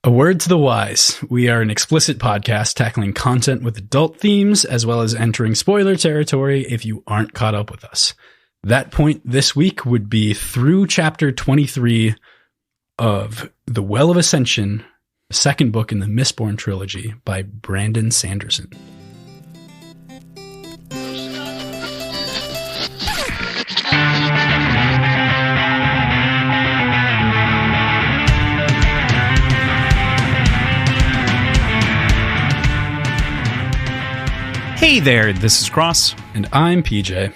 A word to the wise. We are an explicit podcast tackling content with adult themes, as well as entering spoiler territory if you aren't caught up with us. That point this week would be through chapter 23 of The Well of Ascension, the second book in the Mistborn trilogy by Brandon Sanderson. Hey there, this is Cross. And I'm PJ.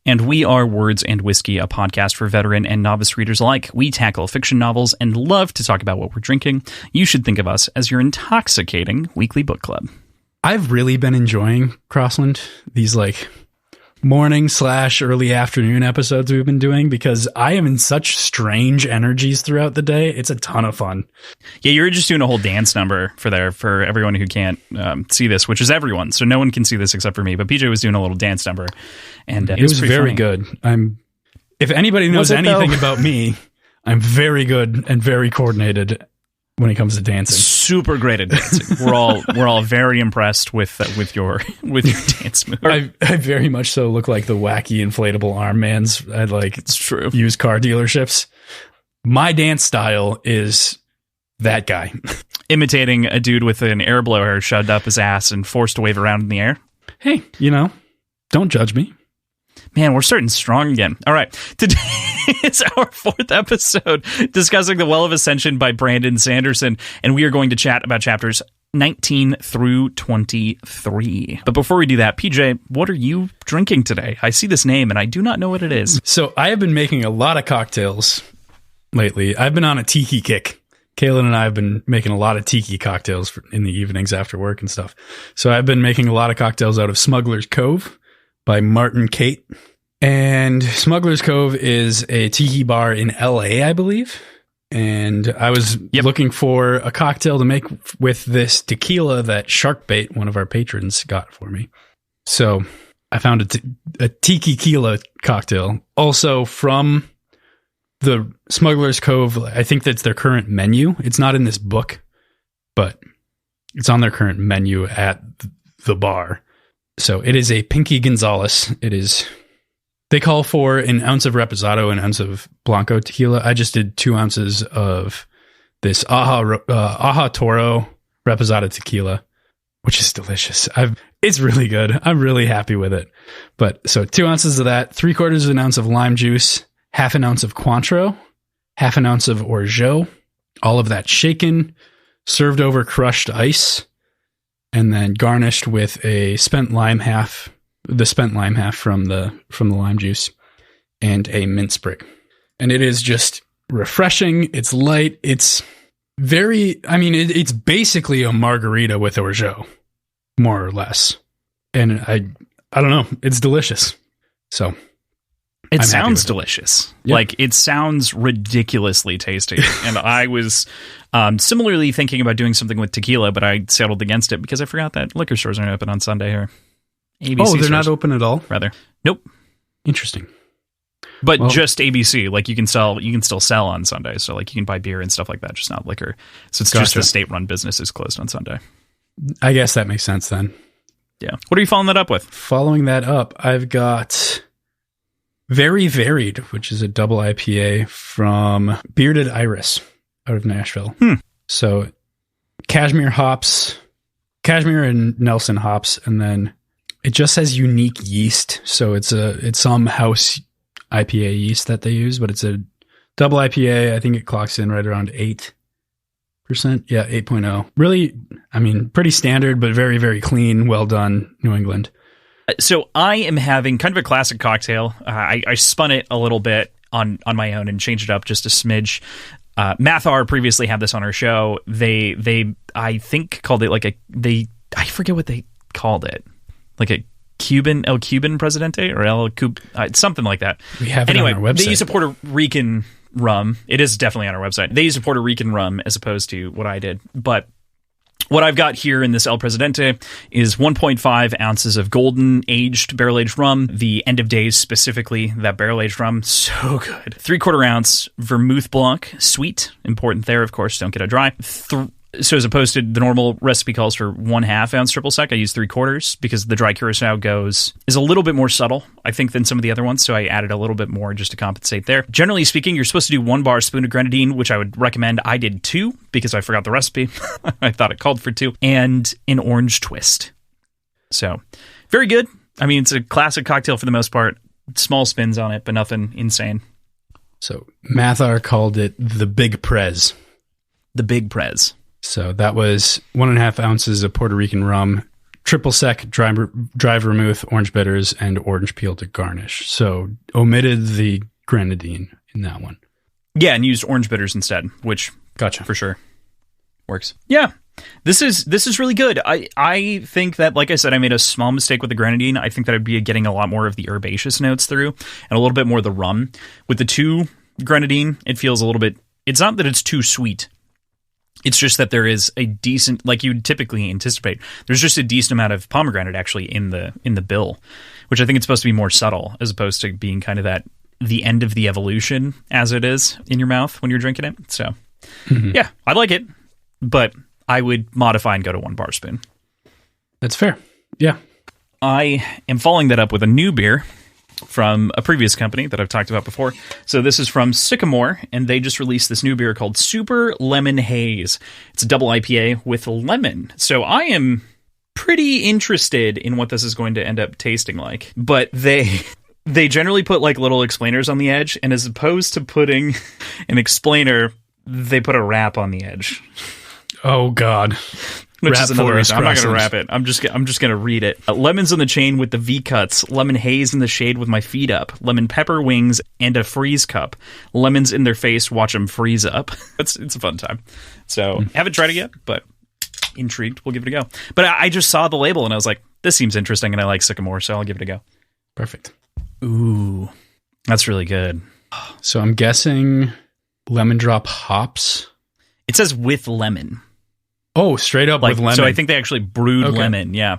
And we are Words and Whiskey, a podcast for veteran and novice readers alike. We tackle fiction novels and love to talk about what we're drinking. You should think of us as your intoxicating weekly book club. I've really been enjoying Crossland, these morning/early afternoon episodes we've been doing, because I am in such strange energies throughout the day. It's a ton of fun. Yeah, you're just doing a whole dance number for everyone who can't see this, which is everyone. So no one can see this except for me. But PJ was doing a little dance number, and it was very good. If anybody knows anything about me, I'm very good and very coordinated when it comes to dancing. Super great at dancing. We're all very impressed with your dance move. I very much so look like the wacky inflatable arm mans at it's true. Used car dealerships. My dance style is that guy. Imitating a dude with an air blower shoved up his ass and forced to wave around in the air. Hey, don't judge me. Man, we're starting strong again. All right. Today is our fourth episode discussing The Well of Ascension by Brandon Sanderson, and we are going to chat about chapters 19 through 23. But before we do that, PJ, what are you drinking today? I see this name, and I do not know what it is. So I have been making a lot of cocktails lately. I've been on a tiki kick. Kaylin and I have been making a lot of tiki cocktails in the evenings after work and stuff. So I've been making a lot of cocktails out of Smuggler's Cove by Martin Kate. And Smuggler's Cove is a tiki bar in LA, I believe. And I was looking for a cocktail to make with this tequila that Sharkbait, one of our patrons, got for me. So I found a tiki-quila cocktail. Also from the Smuggler's Cove, I think that's their current menu. It's not in this book, but it's on their current menu at the bar. So it is a Pinky Gonzalez. They call for an ounce of Reposado, an ounce of Blanco tequila. I just did 2 ounces of this Aja Toro Reposado tequila, which is delicious. It's really good. I'm really happy with it. But so 2 ounces of that, 3/4 of an ounce of lime juice, half an ounce of Cointreau, half an ounce of Orgeat, all of that shaken, served over crushed ice, and then garnished with a spent lime half from the lime juice, and a mint sprig. And it is just refreshing. It's light. It's it's basically a margarita with Orgeat, more or less. And I don't know. It's delicious. So it sounds delicious. Yep. It sounds ridiculously tasty. And I was similarly thinking about doing something with tequila, but I settled against it because I forgot that liquor stores aren't open on Sunday here. ABC they're stores, not open at all? Rather. Nope. Interesting. But just ABC. You can still sell on Sunday. So you can buy beer and stuff like that, just not liquor. So it's just the state-run business is closed on Sunday. I guess that makes sense then. Yeah. What are you following that up with? Following that up, I've got Very Varied, which is a double IPA from Bearded Iris out of Nashville. So cashmere and Nelson hops, and then it just says unique yeast. So it's some house IPA yeast that they use, but it's a double IPA. I think it clocks in right around 8%. Yeah, 8.0. Really, pretty standard, but very, very clean. Well done, New England. So I am having kind of a classic cocktail. I spun it a little bit on my own and changed it up just a smidge. Mathar previously had this on our show. They I think called it I forget what they called it. A El Cuban Presidente or something like that. We have it on our website. They use a Puerto Rican rum. It is definitely on our website. They use a Puerto Rican rum as opposed to what I did. But What I've got here in this El Presidente is 1.5 ounces of golden aged barrel-aged rum. The End of Days specifically, that barrel-aged rum, so good. 3/4 ounce vermouth blanc, sweet, important there, of course, don't get it dry. So as opposed to the normal recipe calls for 1/2 ounce triple sec, I use 3/4 because the dry curacao is a little bit more subtle, I think, than some of the other ones. So I added a little bit more just to compensate there. Generally speaking, you're supposed to do 1 bar spoon of grenadine, which I would recommend. I did 2 because I forgot the recipe. I thought it called for 2, and an orange twist. So very good. I mean, it's a classic cocktail for the most part. Small spins on it, but nothing insane. So Mathar called it the Big Prez. The Big Prez. So that was 1.5 ounces of Puerto Rican rum, triple sec, dry vermouth, orange bitters, and orange peel to garnish. So omitted the grenadine in that one. Yeah, and used orange bitters instead, which gotcha for sure works. Yeah, this is really good. I think that, like I said, I made a small mistake with the grenadine. I think that I'd be getting a lot more of the herbaceous notes through, and a little bit more of the rum. With the 2 grenadine, it feels a little bit. It's not that it's too sweet. It's just that there is a decent, like you would typically anticipate, there's just a decent amount of pomegranate actually in the bill, which I think it's supposed to be more subtle as opposed to being kind of that the end of the evolution as it is in your mouth when you're drinking it. So yeah, I like it, but I would modify and go to 1 bar spoon. That's fair. Yeah. I am following that up with a new beer from a previous company that I've talked about before. So this is from Sycamore, and they just released this new beer called Super Lemon Haze. It's a double IPA with lemon. So I am pretty interested in what this is going to end up tasting like. But they generally put like little explainers on the edge, and as opposed to putting an explainer, they put a wrap on the edge. Oh, God. Which rap is another reason. I'm not going to crossings. wrap it. I'm just going to read it. Lemons on the chain with the V cuts. Lemon haze in the shade with my feet up. Lemon pepper wings and a freeze cup. Lemons in their face. Watch them freeze up. It's a fun time. So haven't tried it yet, but intrigued. We'll give it a go. But I just saw the label and I was like, this seems interesting, and I like Sycamore, so I'll give it a go. Perfect. Ooh, that's really good. So I'm guessing lemon drop hops. It says with lemon. Oh, straight up with lemon. So I think they actually brewed lemon. Yeah.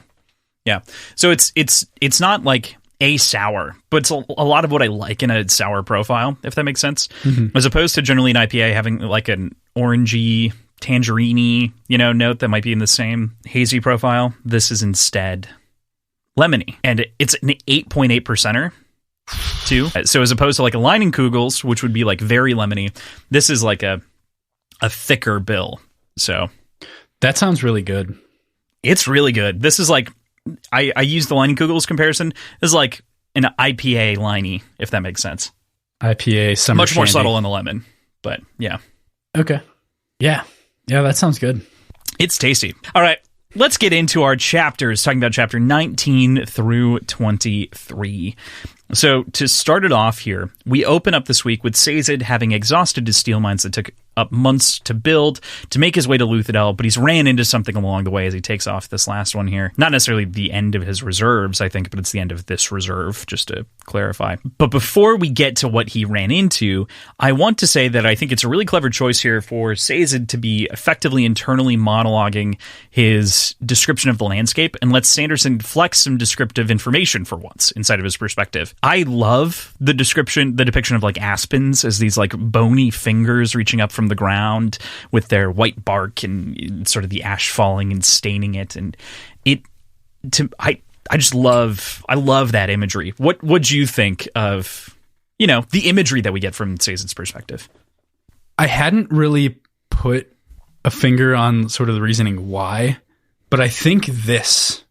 Yeah. So it's not like a sour, but it's a lot of what I like in a sour profile, if that makes sense. As opposed to generally an IPA having like an orangey, tangerine, note that might be in the same hazy profile. This is instead lemony. And it's an 8.8%er too. So as opposed to like a Leinenkugels, which would be like very lemony, this is like a thicker bill. So that sounds really good. It's really good. This is like, I use the Leinenkugels comparison as like an IPA Liney, if that makes sense. IPA, summer much more shandy. subtle in the lemon, but yeah. Okay. Yeah. Yeah, that sounds good. It's tasty. All right, let's get into our chapters, talking about chapter 19 through 23. So to start it off here, we open up this week with Sazed having exhausted his steel mines that took up months to build to make his way to Luthadel, but he's ran into something along the way as he takes off this last one here. Not necessarily the end of his reserves, I think, but it's the end of this reserve, just to clarify. But before we get to what he ran into, I want to say that I think it's a really clever choice here for Sazed to be effectively internally monologuing his description of the landscape and let Sanderson flex some descriptive information for once inside of his perspective. I love the depiction of like aspens as these like bony fingers reaching up from the ground with their white bark and sort of the ash falling and staining it. And I love that imagery. What would you think of, the imagery that we get from Sazed's perspective? I hadn't really put a finger on sort of the reasoning why, but I think this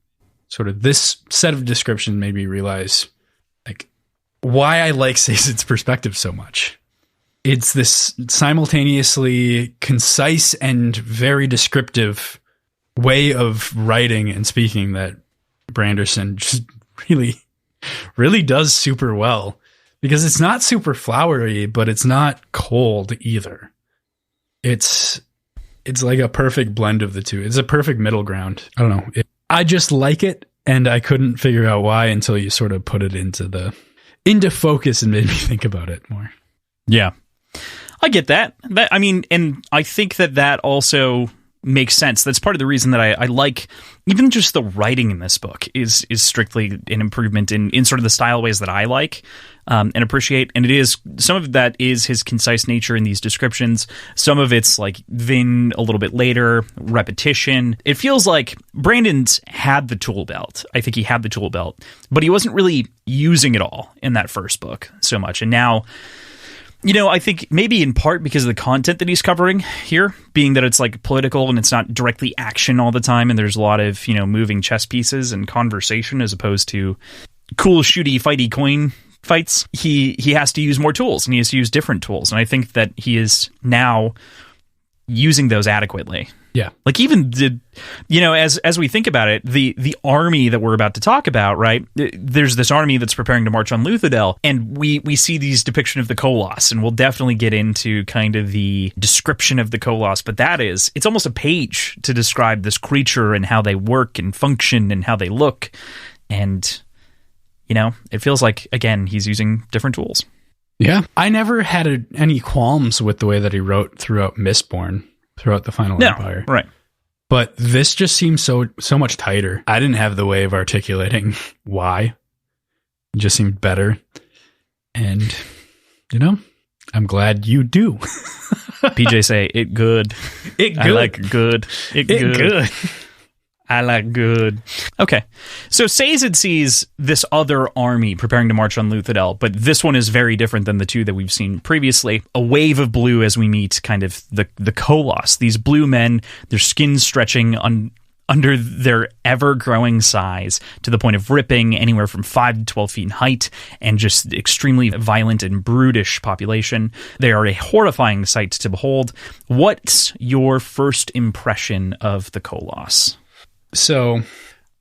set of descriptions made me realize like why I like Sazed's perspective so much. It's this simultaneously concise and very descriptive way of writing and speaking that Branderson just really, really does super well, because it's not super flowery, but it's not cold either. It's like a perfect blend of the two. It's a perfect middle ground. I don't know. I just like it, and I couldn't figure out why until you sort of put it into focus and made me think about it more. Yeah. I get that. And I think that also makes sense. That's part of the reason that I like even just the writing in this book is strictly an improvement in sort of the style ways that I like and appreciate. And it is, some of that is his concise nature in these descriptions. Some of it's like then a little bit later, repetition. It feels like Brandon's had the tool belt. I think he had the tool belt, but he wasn't really using it all in that first book so much. And now, you know, I think maybe in part because of the content that he's covering here, being that it's like political and it's not directly action all the time, and there's a lot of, you know, moving chess pieces and conversation as opposed to cool, shooty, fighty coin fights. He has to use more tools, and he has to use different tools. And I think that he is now using those adequately. Yeah. Like even you know, as we think about it, the army that we're about to talk about, right? There's this army that's preparing to march on Luthadel, and we see these depiction of the Koloss, and we'll definitely get into kind of the description of the Koloss, but it's almost a page to describe this creature and how they work and function and how they look. And, you know, it feels like, again, he's using different tools. Yeah. I never had any qualms with the way that he wrote throughout Mistborn. Throughout the Final Empire. Right. But this just seems so much tighter. I didn't have the way of articulating why. It just seemed better. And, you know, I'm glad you do. PJ say, it good. It good. I like good. It good. I like good. Okay. So Sazed sees this other army preparing to march on Luthadel, but this one is very different than the two that we've seen previously. A wave of blue as we meet kind of the Koloss. These blue men, their skins stretching under their ever-growing size to the point of ripping, anywhere from 5 to 12 feet in height, and just extremely violent and brutish population. They are a horrifying sight to behold. What's your first impression of the Koloss? So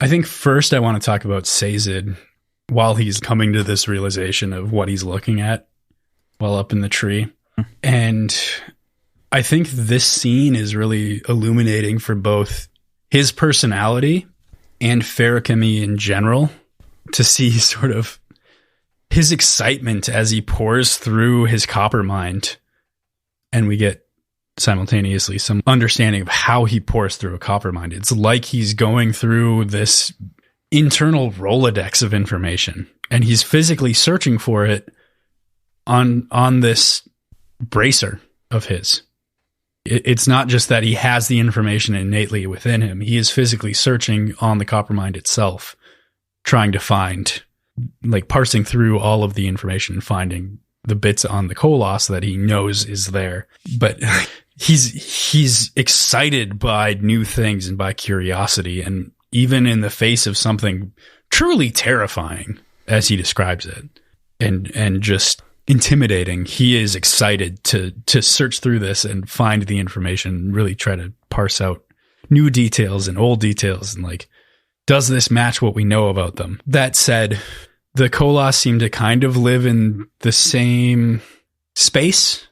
I think first I want to talk about Sazed while he's coming to this realization of what he's looking at while up in the tree. And I think this scene is really illuminating for both his personality and Ferakami in general, to see sort of his excitement as he pours through his copper mind. And we get simultaneously some understanding of how he pours through a copper mine. It's like he's going through this internal Rolodex of information, and he's physically searching for it on this bracer of his. It's not just that he has the information innately within him. He is physically searching on the copper mine itself, trying to find, like parsing through all of the information and finding the bits on the Koloss that he knows is there. But he's excited by new things and by curiosity, and even in the face of something truly terrifying, as he describes it, and just intimidating, he is excited to search through this and find the information and really try to parse out new details and old details, and like, does this match what we know about them? That said, the Koloss seem to kind of live in the same space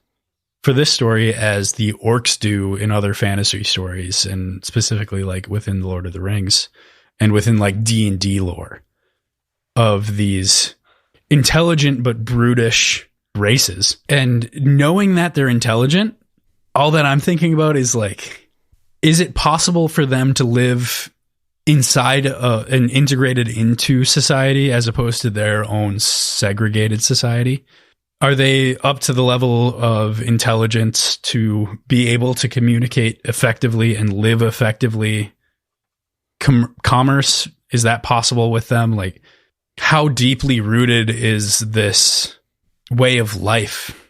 for this story as the orcs do in other fantasy stories, and specifically like within the Lord of the Rings and within like D&D lore, of these intelligent but brutish races. And knowing that they're intelligent, all that I'm thinking about is like, is it possible for them to live inside and integrated into society as opposed to their own segregated society? Are they up to the level of intelligence to be able to communicate effectively and live effectively? Commerce, is that possible with them? Like, how deeply rooted is this way of life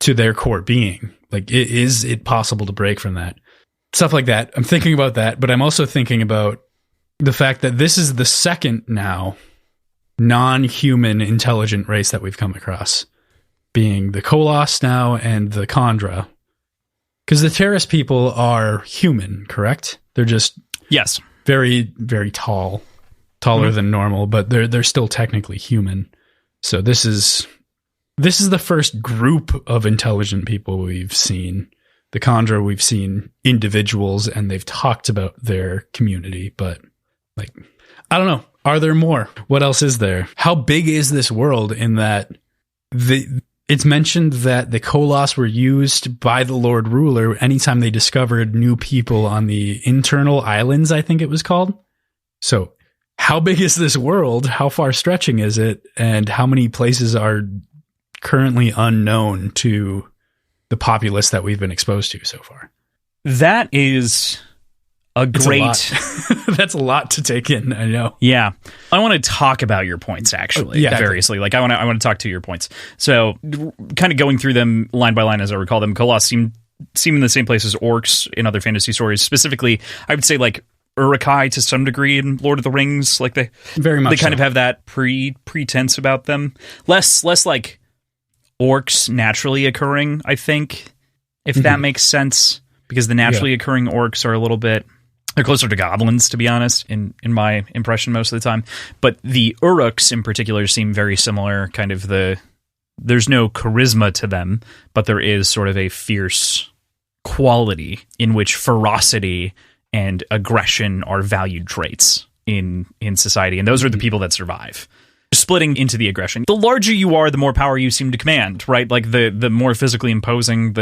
to their core being? Like, is it possible to break from that? Stuff like that. I'm thinking about that, but I'm also thinking about the fact that this is the second now non-human intelligent race that we've come across, being the Koloss now and the Kandra. Because the Terrace people are human, correct? They're just yes, very, very taller than normal, but they're still technically human. So this is the first group of intelligent people we've seen. The Kandra, we've seen individuals, and they've talked about their community, but like, I don't know. Are there more? What else is there? How big is this world in that it's mentioned that the Koloss were used by the Lord Ruler anytime they discovered new people on the internal islands, I think it was called. So how big is this world? How far stretching is it? And how many places are currently unknown to the populace that we've been exposed to so far? That is great. That's a lot to take in, I know. Yeah. I want to talk about your points, actually, variously. Like, I want to talk to your points. So, kind of going through them line by line as I recall them, Koloss seem in the same place as orcs in other fantasy stories. Specifically, I would say, like, Uruk-hai to some degree in Lord of the Rings. Like, they kind of have that pretense about them. Less like orcs naturally occurring, I think, if that makes sense. Because the naturally occurring orcs are a little bit... They're closer to goblins, to be honest, in my impression most of the time. But the Uruks in particular seem very similar. Kind of there's no charisma to them, but there is sort of a fierce quality in which ferocity and aggression are valued traits in society. And those are the people that survive. Splitting into the aggression. The larger you are, the more power you seem to command, right? Like the more physically imposing,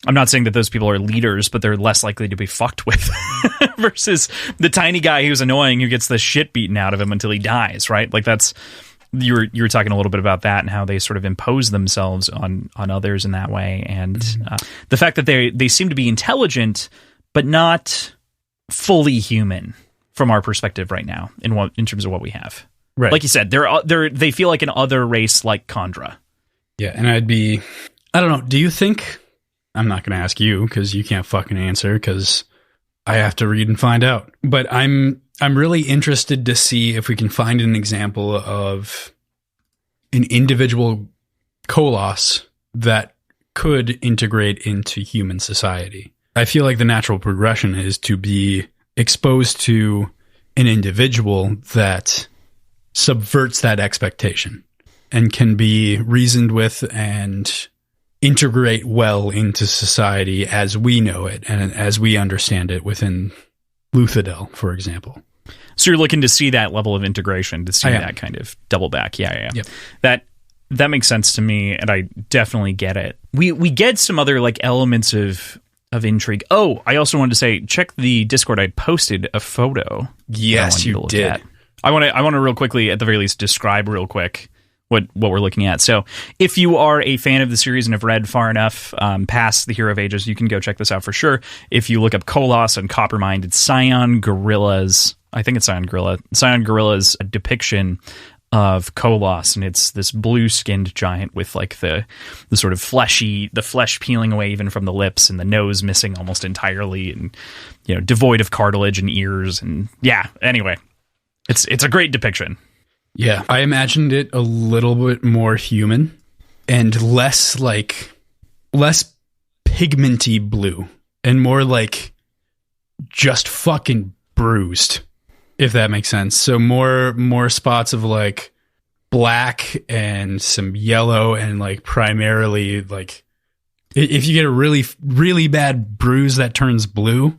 I'm not saying that those people are leaders, but they're less likely to be fucked with versus the tiny guy who's annoying who gets the shit beaten out of him until he dies, right? Like you were talking a little bit about that and how they sort of impose themselves on others in that way. And the fact that they seem to be intelligent, but not fully human from our perspective right now in terms of what we have. Right. Like you said, they feel like an other race like Kandra. Yeah, and I don't know, do you think... I'm not going to ask you because you can't fucking answer because I have to read and find out. But I'm really interested to see if we can find an example of an individual Koloss that could integrate into human society. I feel like the natural progression is to be exposed to an individual that subverts that expectation and can be reasoned with and integrate well into society as we know it and as we understand it within Luthadel, for example. So you're looking to see that level of integration, to see that kind of double back. Yeah. Yep. That makes sense to me, and I definitely get it. We get some other like elements of intrigue. Oh, I also wanted to say, check the Discord. I posted a photo. Yes, you did. I want to real quickly, at the very least, describe real quick what we're looking at. So if you are a fan of the series and have read far enough past the Hero of Ages, you can go check this out for sure. If you look up Koloss and Coppermind, it's Scion Gorilla's, I think it's Scion Gorilla's depiction of Koloss, and it's this blue-skinned giant with like the sort of the flesh peeling away even from the lips and the nose missing almost entirely and, you know, devoid of cartilage and ears. And yeah, anyway, it's a great depiction. Yeah, I imagined it a little bit more human and less pigmenty blue and more like just fucking bruised, if that makes sense. So more spots of like black and some yellow and like primarily like if you get a really, really bad bruise that turns blue,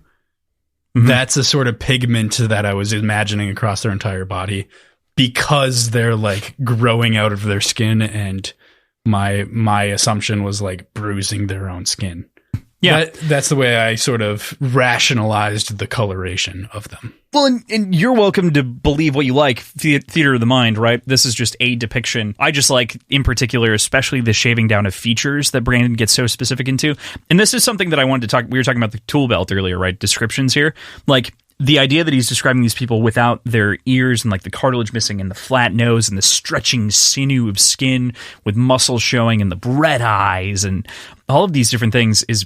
that's a sort of pigment that I was imagining across their entire body. Because they're like growing out of their skin, and my assumption was like bruising their own skin. Yeah, that's the way I sort of rationalized the coloration of them. Well, and you're welcome to believe what you like, theater of the mind, right? This is just a depiction. I just like, in particular, especially the shaving down of features that Brandon gets so specific into. And this is something that I wanted to talk. We were talking about the tool belt earlier, right? Descriptions here, like. The idea that he's describing these people without their ears and like the cartilage missing and the flat nose and the stretching sinew of skin with muscles showing and the red eyes and all of these different things is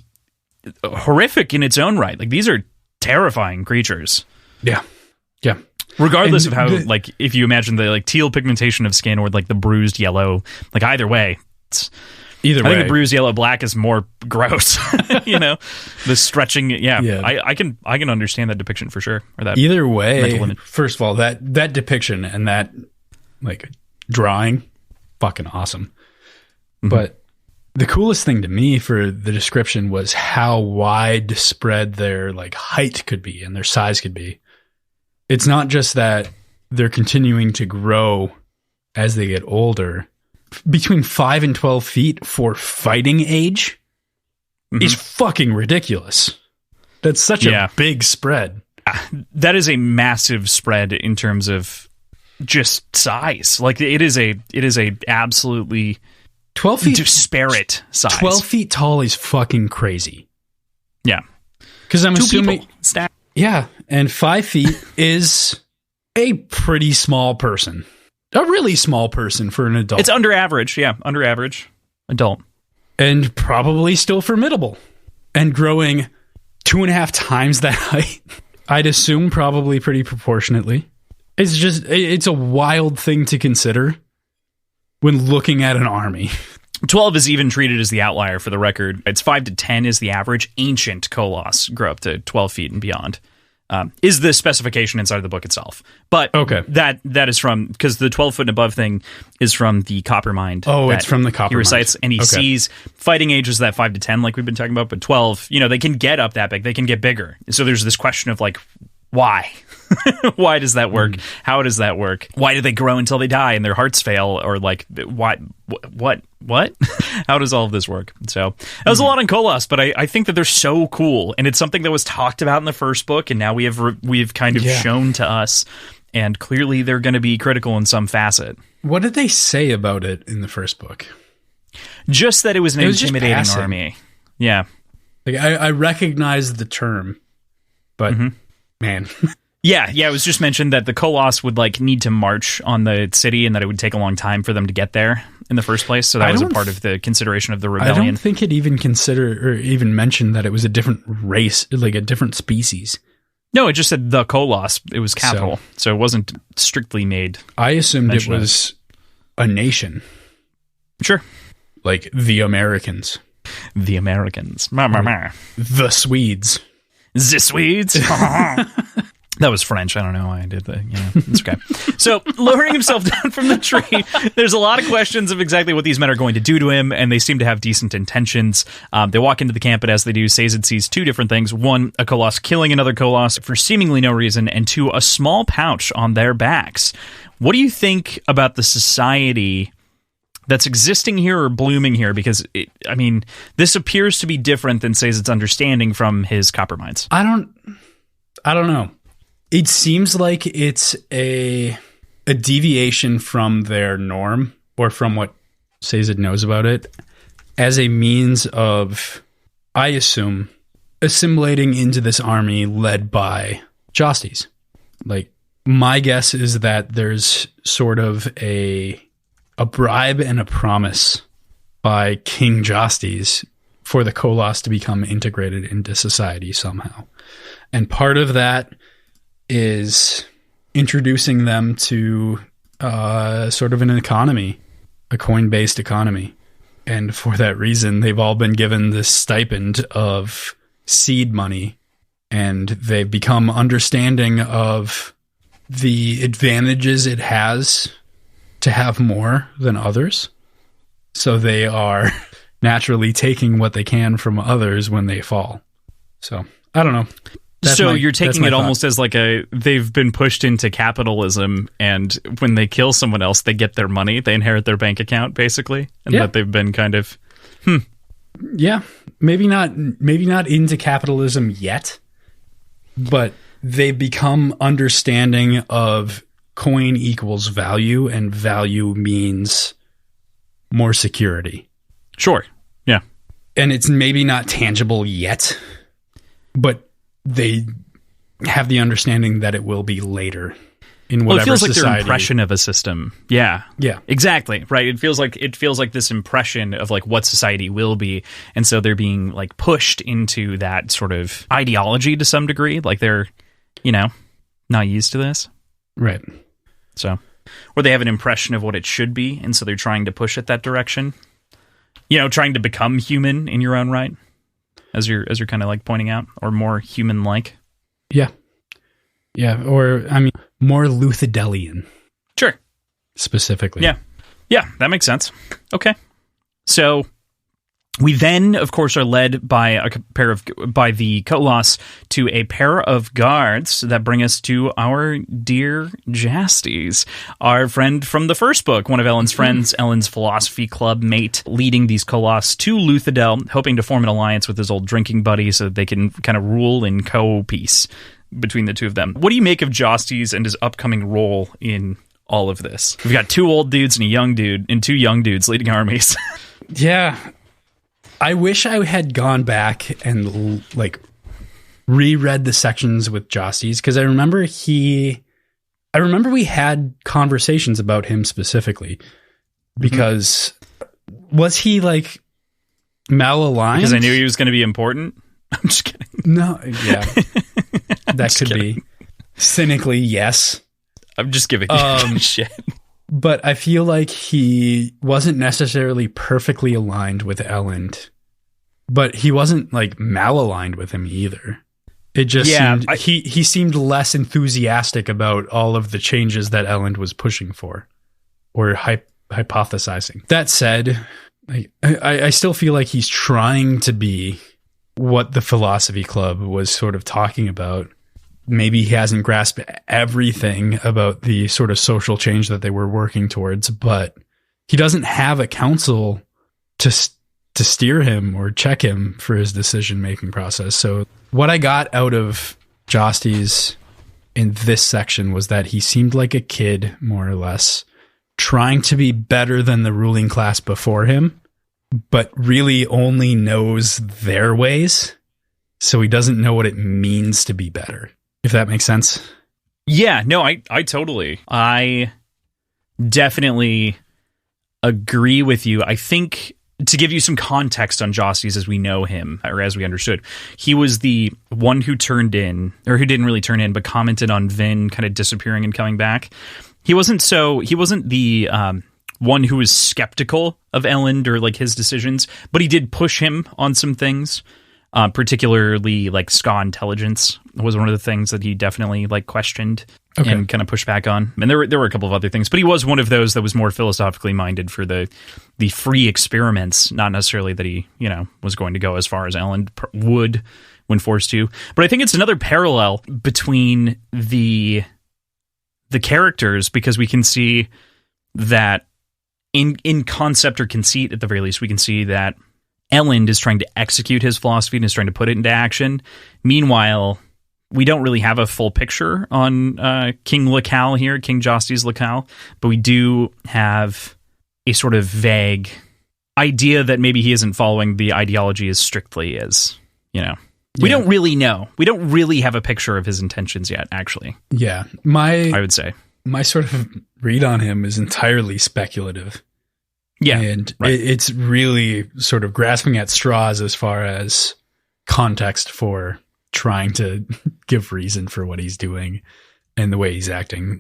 horrific in its own right. Like these are terrifying creatures. Yeah. Yeah. Regardless of how, like, if you imagine the like teal pigmentation of skin or like the bruised yellow, like either way, I think the bruised yellow black is more gross. You know, the stretching. Yeah. I can understand that depiction for sure. Or that either way. First of all, that depiction and that like drawing, fucking awesome. But the coolest thing to me for the description was how widespread their like height could be and their size could be. It's not just that they're continuing to grow as they get older, between 5 and 12 feet for fighting age is fucking ridiculous. That's such a big spread. That is a massive spread in terms of just size. Like it is a absolutely 12 feet disparate size. 12 feet tall is fucking crazy. Yeah. Because I'm assuming people stacked. Yeah, and 5 feet is a pretty small person. A really small person for an adult. It's under average, under average adult. And probably still formidable. And growing 2.5 times that height, I'd assume probably pretty proportionately. It's a wild thing to consider when looking at an army. 12 is even treated as the outlier for the record. It's 5 to 10 is the average. Ancient Koloss grow up to 12 feet and beyond. Is the specification inside of the book itself. But that is from, because the 12 foot and above thing is from the Coppermind. Oh, it's from the Coppermind. He recites, and he sees fighting age is that 5 to 10 like we've been talking about, but 12, they can get up that big. They can get bigger. So there's this question of like, why? Why does that work? How does that work? Why do they grow until they die and their hearts fail? Or like, what? How does all of this work? So that was a lot on Koloss, but I think that they're so cool, and it's something that was talked about in the first book, and now we've kind of shown to us, and clearly they're going to be critical in some facet. What did they say about it in the first book? Just that it was an intimidating army. Yeah. Like I recognize the term, but man. Yeah, it was just mentioned that the Koloss would like need to march on the city and that it would take a long time for them to get there in the first place. So that was a part of the consideration of the rebellion. I don't think it even considered or even mentioned that it was a different race, like a different species. No, it just said the Koloss. It was capital, so it wasn't strictly made. I assumed it was a nation. Sure. Like the Americans. The Americans. The Swedes. The Swedes. That was French. I don't know why I did that. Yeah, it's okay. So, lowering himself down from the tree, there's a lot of questions of exactly what these men are going to do to him, and they seem to have decent intentions. They walk into the camp, and as they do, Haze sees two different things. One, a Koloss killing another Koloss for seemingly no reason, and two, a small pouch on their backs. What do you think about the society that's existing here or blooming here? Because, this appears to be different than Haze's understanding from his Copperminds. I don't know. It seems like it's a deviation from their norm, or from what Haze knows about it, as a means of, I assume, assimilating into this army led by Josties. Like, my guess is that there's sort of a bribe and a promise by King Josties for the Koloss to become integrated into society somehow. And part of that is introducing them to sort of an economy, a coin-based economy. And for that reason, they've all been given this stipend of seed money, and they've become understanding of the advantages it has to have more than others. So they are naturally taking what they can from others when they fall. So, I don't know. You're taking it almost as like they've been pushed into capitalism, and when they kill someone else, they get their money, they inherit their bank account, basically, and that they've been kind of, Yeah, maybe not into capitalism yet, but they've become understanding of coin equals value, and value means more security. Sure, yeah. And it's maybe not tangible yet, but they have the understanding that it will be later in whatever society. It feels like their impression of a system. Yeah. Yeah. Exactly. Right. It feels like this impression of like what society will be. And so they're being like pushed into that sort of ideology to some degree. Like they're, not used to this. Right. So, or they have an impression of what it should be. And so they're trying to push it that direction, trying to become human in your own right. As you're kind of like pointing out, or more human-like. Yeah. Yeah, or, more Luthadelian. Sure. Specifically. Yeah. Yeah, that makes sense. Okay. So, We then, of course, are led by by the Koloss to a pair of guards that bring us to our dear Jastes, our friend from the first book, one of Elend's friends, Elend's philosophy club mate, leading these Koloss to Luthadel, hoping to form an alliance with his old drinking buddy so that they can kind of rule in co-peace between the two of them. What do you make of Jastes and his upcoming role in all of this? We've got 2 old dudes and a young dude, and 2 young dudes leading armies. Yeah. I wish I had gone back and reread the sections with Jastes, because I remember we had conversations about him specifically, because was he malaligned? Because I knew he was going to be important. I'm just kidding. No, yeah. That could be. Cynically, yes. I'm just giving you shit. But I feel like he wasn't necessarily perfectly aligned with Elend, but he wasn't malaligned with him either. It just seemed he seemed less enthusiastic about all of the changes that Elend was pushing for or hypothesizing. That said, I still feel like he's trying to be what the philosophy club was sort of talking about. Maybe he hasn't grasped everything about the sort of social change that they were working towards, but he doesn't have a council to steer him or check him for his decision-making process. So what I got out of Jastes in this section was that he seemed like a kid, more or less, trying to be better than the ruling class before him, but really only knows their ways. So he doesn't know what it means to be better. If that makes sense. Yeah, no, I totally. I definitely agree with you. I think, to give you some context on Jastes as we know him, or as we understood, he was the one who turned in, or who didn't really turn in, but commented on Vin kind of disappearing and coming back. He wasn't the one who was skeptical of Elend or his decisions, but he did push him on some things. Particularly ska intelligence was one of the things that he definitely questioned and kind of pushed back on. And there were a couple of other things, but he was one of those that was more philosophically minded for the free experiments, not necessarily that he, was going to go as far as Elend would when forced to. But I think it's another parallel between the characters, because we can see that in concept or conceit, at the very least, we can see that Elend is trying to execute his philosophy and is trying to put it into action. Meanwhile, we don't really have a full picture on King Lacal here, King Jastes Lacal, but we do have a sort of vague idea that maybe he isn't following the ideology as strictly as, We don't really know. We don't really have a picture of his intentions yet, actually. Yeah. I would say. My sort of read on him is entirely speculative. Yeah, and right. It's really sort of grasping at straws as far as context for trying to give reason for what he's doing and the way he's acting.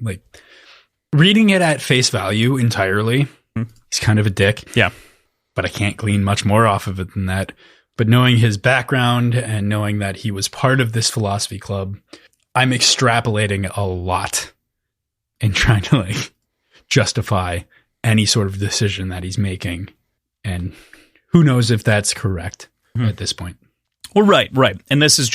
Reading it at face value entirely, he's kind of a dick. Yeah. But I can't glean much more off of it than that. But knowing his background and knowing that he was part of this philosophy club, I'm extrapolating a lot and trying to justify any sort of decision that he's making. And who knows if that's correct at this point. Well, right. And this is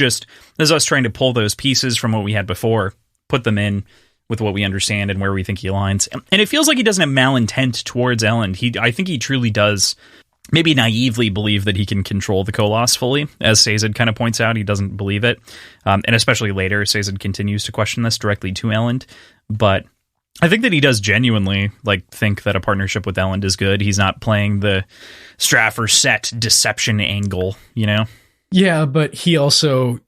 us trying to pull those pieces from what we had before, put them in with what we understand and where we think he aligns. And it feels like he doesn't have malintent towards Elend. I think he truly does maybe naively believe that he can control the Koloss fully. As Sazed kind of points out, he doesn't believe it. And especially later, Sazed continues to question this directly to Elend. But I think that he does genuinely think that a partnership with Elend is good. He's not playing the Straffer set deception angle, Yeah, but he also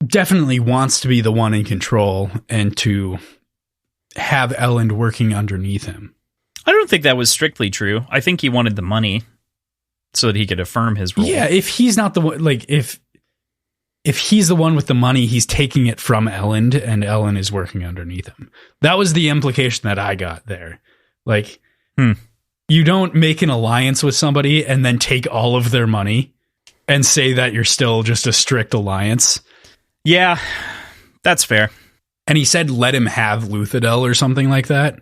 definitely wants to be the one in control and to have Elend working underneath him. I don't think that was strictly true. I think he wanted the money so that he could affirm his role. Yeah, if he's not the one, if he's the one with the money, he's taking it from Elend and Elend is working underneath him. That was the implication that I got there. You don't make an alliance with somebody and then take all of their money and say that you're still just a strict alliance. Yeah, that's fair. And he said, let him have Luthadel or something like that.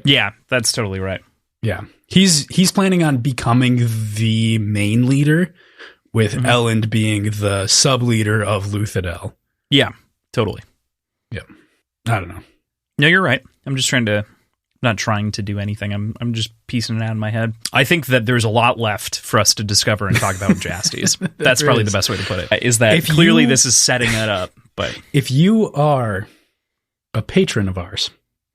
Yeah, that's totally right. Yeah. He's planning on becoming the main leader, with Elend being the sub-leader of Luthadel. Yeah, totally. Yeah. I don't know. No, you're right. I'm just not trying to do anything. I'm just piecing it out in my head. I think that there's a lot left for us to discover and talk about with Jasties. That's probably the best way to put it. Is that clearly this is setting it up. But if you are a patron of ours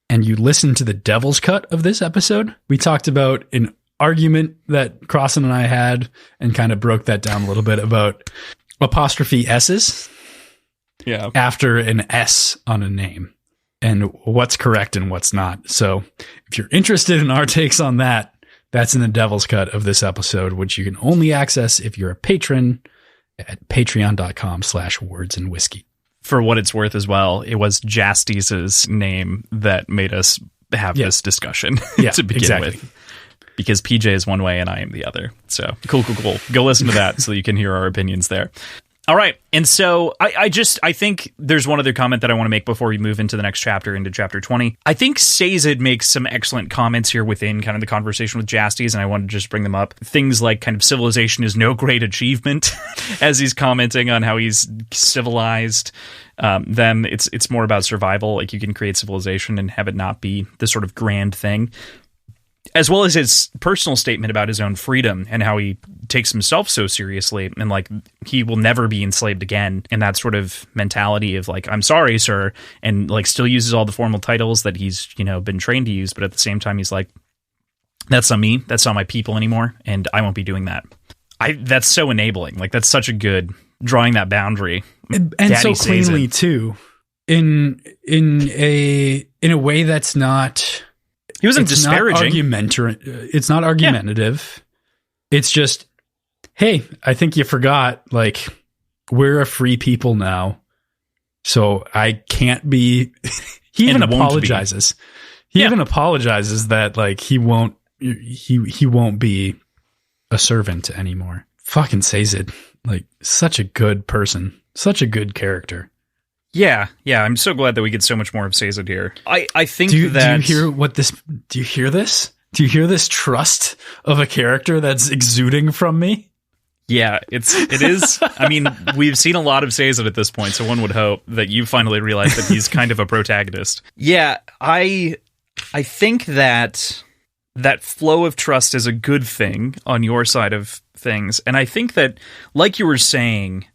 and you listen to the devil's cut of this episode, we talked about an argument that Crossan and I had and kind of broke that down a little bit about apostrophe S's after an S on a name and what's correct and what's not. So if you're interested in our takes on that, that's in the devil's cut of this episode, which you can only access if you're a patron at patreon.com/wordsandwhiskey. For what it's worth as well, it was Jasties' name that made us have this discussion to begin with. Because PJ is one way and I am the other. So cool. Go listen to that so you can hear our opinions there. All right. And so I think there's one other comment that I want to make before we move into the next chapter, into chapter 20. I think Sazed makes some excellent comments here within kind of the conversation with Jasties, and I wanted to just bring them up. Things like kind of civilization is no great achievement, as he's commenting on how he's civilized them. It's more about survival. Like, you can create civilization and have it not be this sort of grand thing. As well as his personal statement about his own freedom and how he takes himself so seriously and like he will never be enslaved again. And that sort of mentality of like, I'm sorry, sir, and like still uses all the formal titles that he's, been trained to use. But at the same time, he's like, that's not me. That's not my people anymore. And I won't be doing that. That's so enabling. Like, that's such a good drawing that boundary. And so cleanly too, in a way that's not... He wasn't disparaging. It's not argumentative. Yeah. It's just, hey, I think you forgot, like, we're a free people now. So I can't be... He even apologizes. He even apologizes that, like, he won't be a servant anymore. Fucking Sazed. Like, such a good person. Such a good character. Yeah, I'm so glad that we get so much more of Sazed here. I think do you hear this? Do you hear this? Do you hear this trust of a character that's exuding from me? Yeah, it is. I mean, we've seen a lot of Sazed at this point, so one would hope that you finally realize that he's kind of a protagonist. Yeah, I think that flow of trust is a good thing on your side of things, and I think that, like you were saying,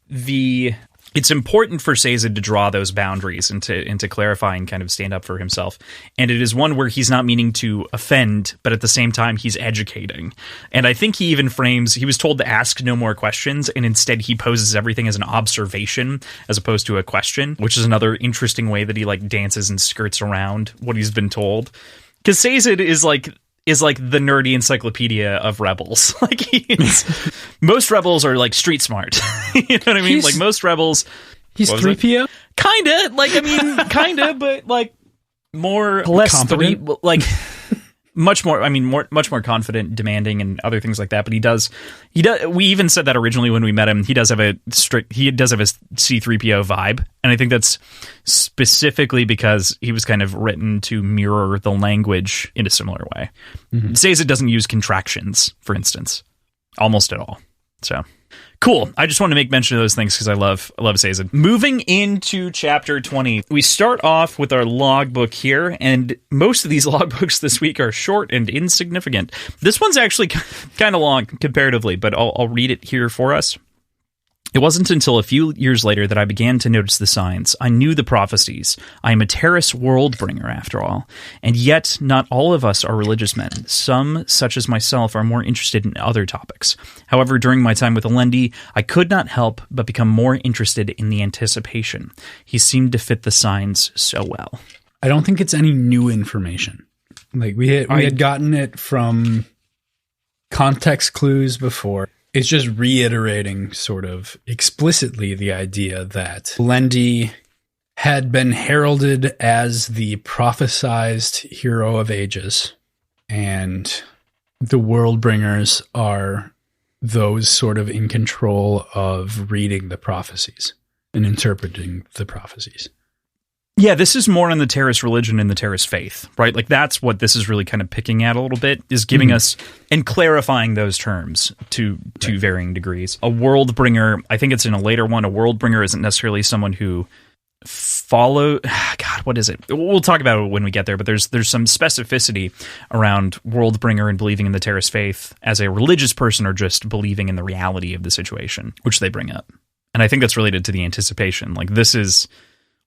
it's important for Sazed to draw those boundaries and to clarify and kind of stand up for himself. And it is one where he's not meaning to offend, but at the same time, he's educating. And I think he even frames, he was told to ask no more questions, and instead he poses everything as an observation as opposed to a question, which is another interesting way that he like dances and skirts around what he's been told. Because Sazed is like the nerdy encyclopedia of rebels. Like, most rebels are like street smart. You know what I mean? Like, most rebels. He's 3PO? Kinda. Like, I mean, kinda, but like less confident. much more confident, demanding, and other things like that. But he does. We even said that originally when we met him. He does have a C-3PO vibe, and I think that's specifically because he was kind of written to mirror the language in a similar way. Mm-hmm. Sazed doesn't use contractions, for instance, almost at all. So cool. I just want to make mention of those things because I love Sazed. Moving into chapter 20, we start off with our logbook here, and most of these logbooks this week are short and insignificant. This one's actually kind of long comparatively, but I'll read it here for us. It wasn't until a few years later that I began to notice the signs. I knew the prophecies. I am a Terrace world bringer, after all. And yet, not all of us are religious men. Some, such as myself, are more interested in other topics. However, during my time with Alendi, I could not help but become more interested in the anticipation. He seemed to fit the signs so well. I don't think it's any new information. Like, we had gotten it from context clues before. It's just reiterating sort of explicitly the idea that Alendi had been heralded as the prophesized hero of ages, and the world bringers are those sort of in control of reading the prophecies and interpreting the prophecies. Yeah, this is more on the terrorist religion and the terrorist faith, right? Like that's what this is really kind of picking at a little bit, is giving us and clarifying those terms to varying degrees. A world bringer, I think it's in a later one, a world bringer isn't necessarily someone who God, what is it? We'll talk about it when we get there, but there's some specificity around world bringer and believing in the terrorist faith as a religious person or just believing in the reality of the situation, which they bring up. And I think that's related to the anticipation. Like this is,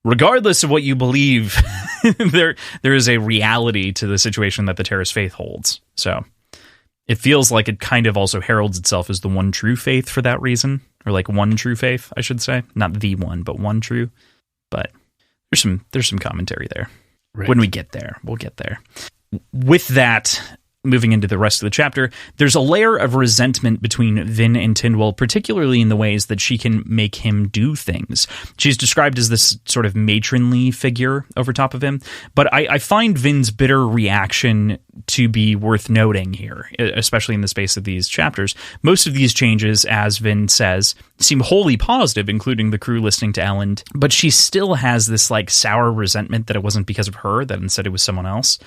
regardless of what you believe, there is a reality to the situation that the terrorist faith holds. So it feels like it kind of also heralds itself as the one true faith for that reason, or like one true faith, I should say. Not the one, but one true. But there's some commentary there. Right. When we get there, we'll get there. With that, moving into the rest of the chapter, there's a layer of resentment between Vin and Tindwyl, particularly in the ways that she can make him do things. She's described as this sort of matronly figure over top of him, but I find Vin's bitter reaction to be worth noting here, especially in the space of these chapters. Most of these changes, as Vin says, seem wholly positive, including the crew listening to Elend, but she still has this like sour resentment that it wasn't because of her, that instead it was someone else.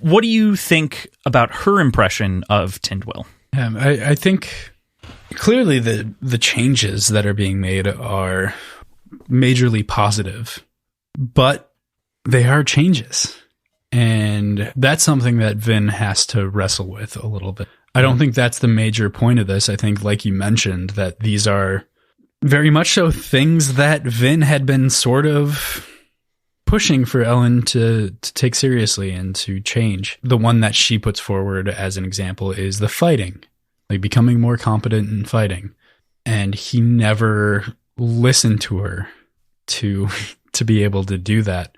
What do you think about her impression of Tindwyl? I think clearly the changes that are being made are majorly positive, but they are changes. And that's something that Vin has to wrestle with a little bit. I don't think that's the major point of this. I think, like you mentioned, that these are very much so things that Vin had been sort of pushing for Elend to take seriously and to change. The one that she puts forward as an example is the fighting, like becoming more competent in fighting. And he never listened to her to be able to do that,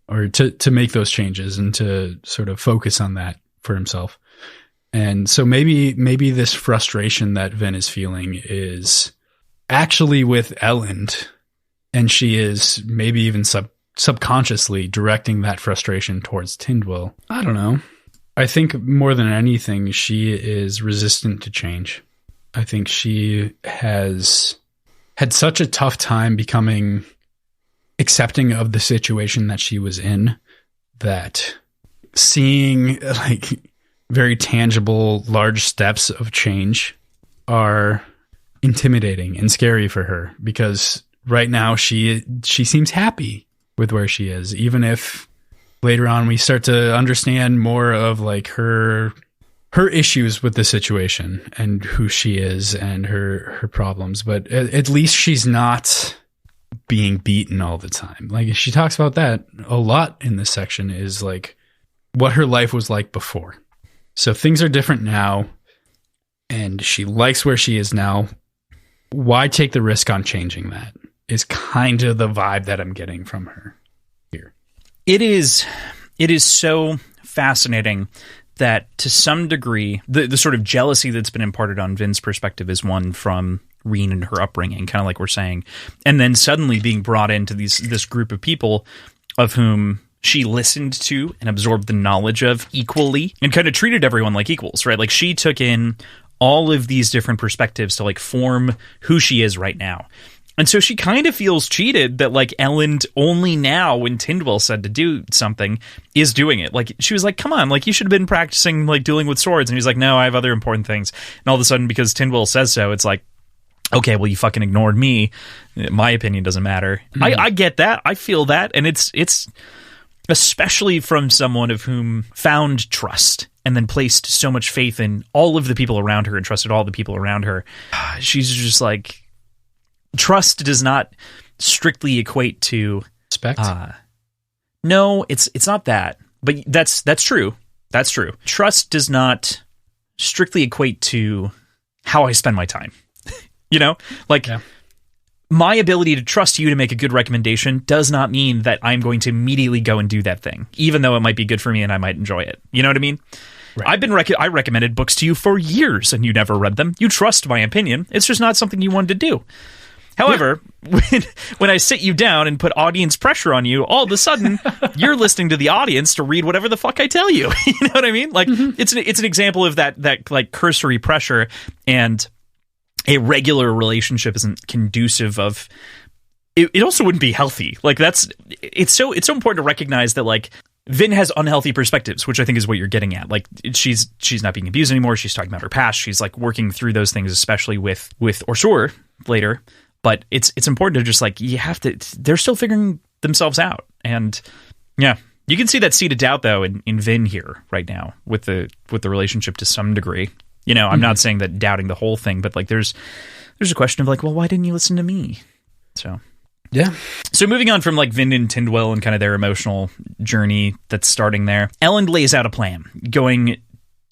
or to make those changes and to sort of focus on that for himself. And so maybe this frustration that Vin is feeling is actually with Elend, and she is maybe even subconsciously directing that frustration towards Tindwyl. I don't know. I think more than anything, she is resistant to change. I think she has had such a tough time becoming accepting of the situation that she was in, that seeing like very tangible, large steps of change are intimidating and scary for her, because right now she seems happy with where she is, even if later on we start to understand more of like her issues with the situation and who she is and her problems. But at least she's not being beaten all the time. Like she talks about that a lot in this section, is like what her life was like before. So things are different now, and she likes where she is now. Why take the risk on changing that? Is kind of the vibe that I'm getting from her here. It is so fascinating that to some degree, the sort of jealousy that's been imparted on Vin's perspective is one from Reen and her upbringing, kind of like we're saying, and then suddenly being brought into this group of people of whom she listened to and absorbed the knowledge of equally, and kind of treated everyone like equals, right? Like she took in all of these different perspectives to like form who she is right now. And so she kind of feels cheated that like Elend only now, when Tindwyl said to do something, is doing it. Like she was like, come on, like you should have been practicing like dueling with swords. And he's like, no, I have other important things. And all of a sudden, because Tindwyl says so, it's like, okay, well, you fucking ignored me. My opinion doesn't matter. Mm. I get that. I feel that. And it's especially from someone of whom found trust and then placed so much faith in all of the people around her and trusted all the people around her. She's just like, trust does not strictly equate to respect. No, it's not that. But that's true. That's true. Trust does not strictly equate to how I spend my time. You know, like my ability to trust you to make a good recommendation does not mean that I'm going to immediately go and do that thing, even though it might be good for me and I might enjoy it. You know what I mean? Right. I recommended books to you for years and you never read them. You trust my opinion. It's just not something you wanted to do. However, when I sit you down and put audience pressure on you, all of a sudden you're listening to the audience to read whatever the fuck I tell you. You know what I mean? Like it's an example of that like cursory pressure, and a regular relationship isn't conducive of it also wouldn't be healthy. Like it's so important to recognize that like Vin has unhealthy perspectives, which I think is what you're getting at. Like she's not being abused anymore. She's talking about her past. She's like working through those things, especially with OreSeur later. But it's important to just like, you have to, they're still figuring themselves out. And yeah, you can see that seed of doubt though in Vin here right now with the relationship to some degree. You know, I'm not saying that doubting the whole thing, but like there's a question of like, well, why didn't you listen to me? So yeah. So moving on from like Vin and Tindwyl and kind of their emotional journey that's starting there, Elend lays out a plan, going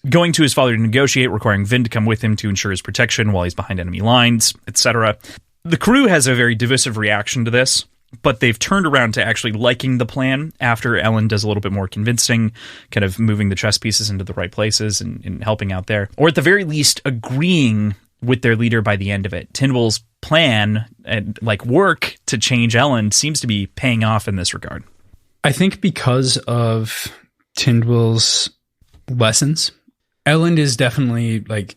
to his father to negotiate, requiring Vin to come with him to ensure his protection while he's behind enemy lines, etc. The crew has a very divisive reaction to this, but they've turned around to actually liking the plan after Elend does a little bit more convincing, kind of moving the chess pieces into the right places and helping out there. Or at the very least, agreeing with their leader by the end of it. Tindwyl's plan and like work to change Elend seems to be paying off in this regard. I think because of Tindwyl's lessons, Elend is definitely like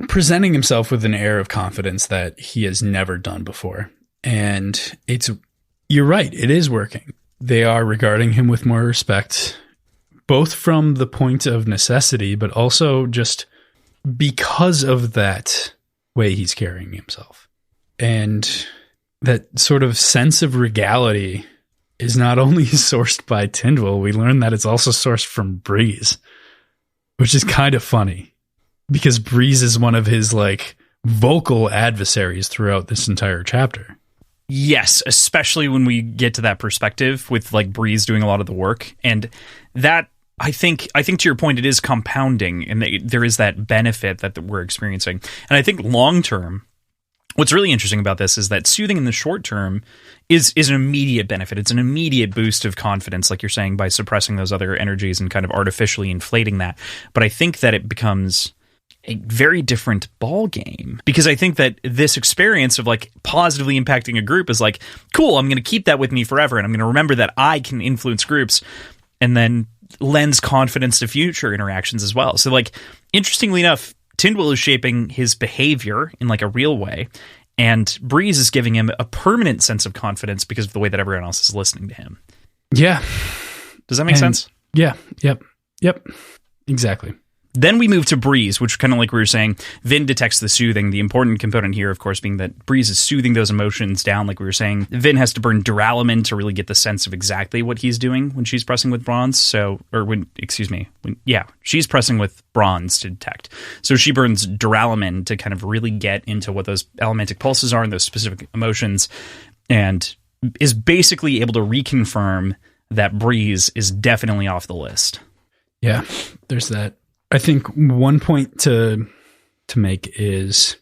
presenting himself with an air of confidence that he has never done before. And you're right, it is working. They are regarding him with more respect, both from the point of necessity, but also just because of that way he's carrying himself. And that sort of sense of regality is not only sourced by Tindwyl, we learn that it's also sourced from Breeze, which is kind of funny because Breeze is one of his like vocal adversaries throughout this entire chapter. Yes, especially when we get to that perspective with like Breeze doing a lot of the work. And that I think to your point, it is compounding and there is that benefit that we're experiencing. And I think long term, what's really interesting about this is that soothing in the short term is an immediate benefit. It's an immediate boost of confidence, like you're saying, by suppressing those other energies and kind of artificially inflating that. But I think that it becomes a very different ball game because I think that this experience of like positively impacting a group is like, cool, I'm going to keep that with me forever. And I'm going to remember that I can influence groups and then lends confidence to future interactions as well. So like, interestingly enough, Tindwyl is shaping his behavior in like a real way, and Breeze is giving him a permanent sense of confidence because of the way that everyone else is listening to him. Yeah. Does that make sense? Yeah. Yep. Exactly. Then we move to Breeze, which kind of like we were saying, Vin detects the soothing. The important component here, of course, being that Breeze is soothing those emotions down, like we were saying. Vin has to burn duralumin to really get the sense of exactly what he's doing when she's pressing with bronze. She's pressing with bronze to detect. So she burns duralumin to kind of really get into what those elementic pulses are and those specific emotions, and is basically able to reconfirm that Breeze is definitely off the list. Yeah, there's that. I think one point to make is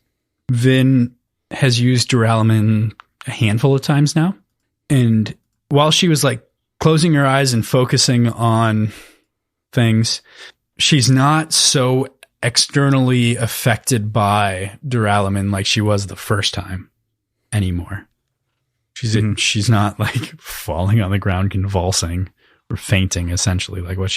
Vin has used duralumin a handful of times now. And while she was like closing her eyes and focusing on things, she's not so externally affected by duralumin like she was the first time anymore. She's not like falling on the ground convulsing or fainting, essentially, like what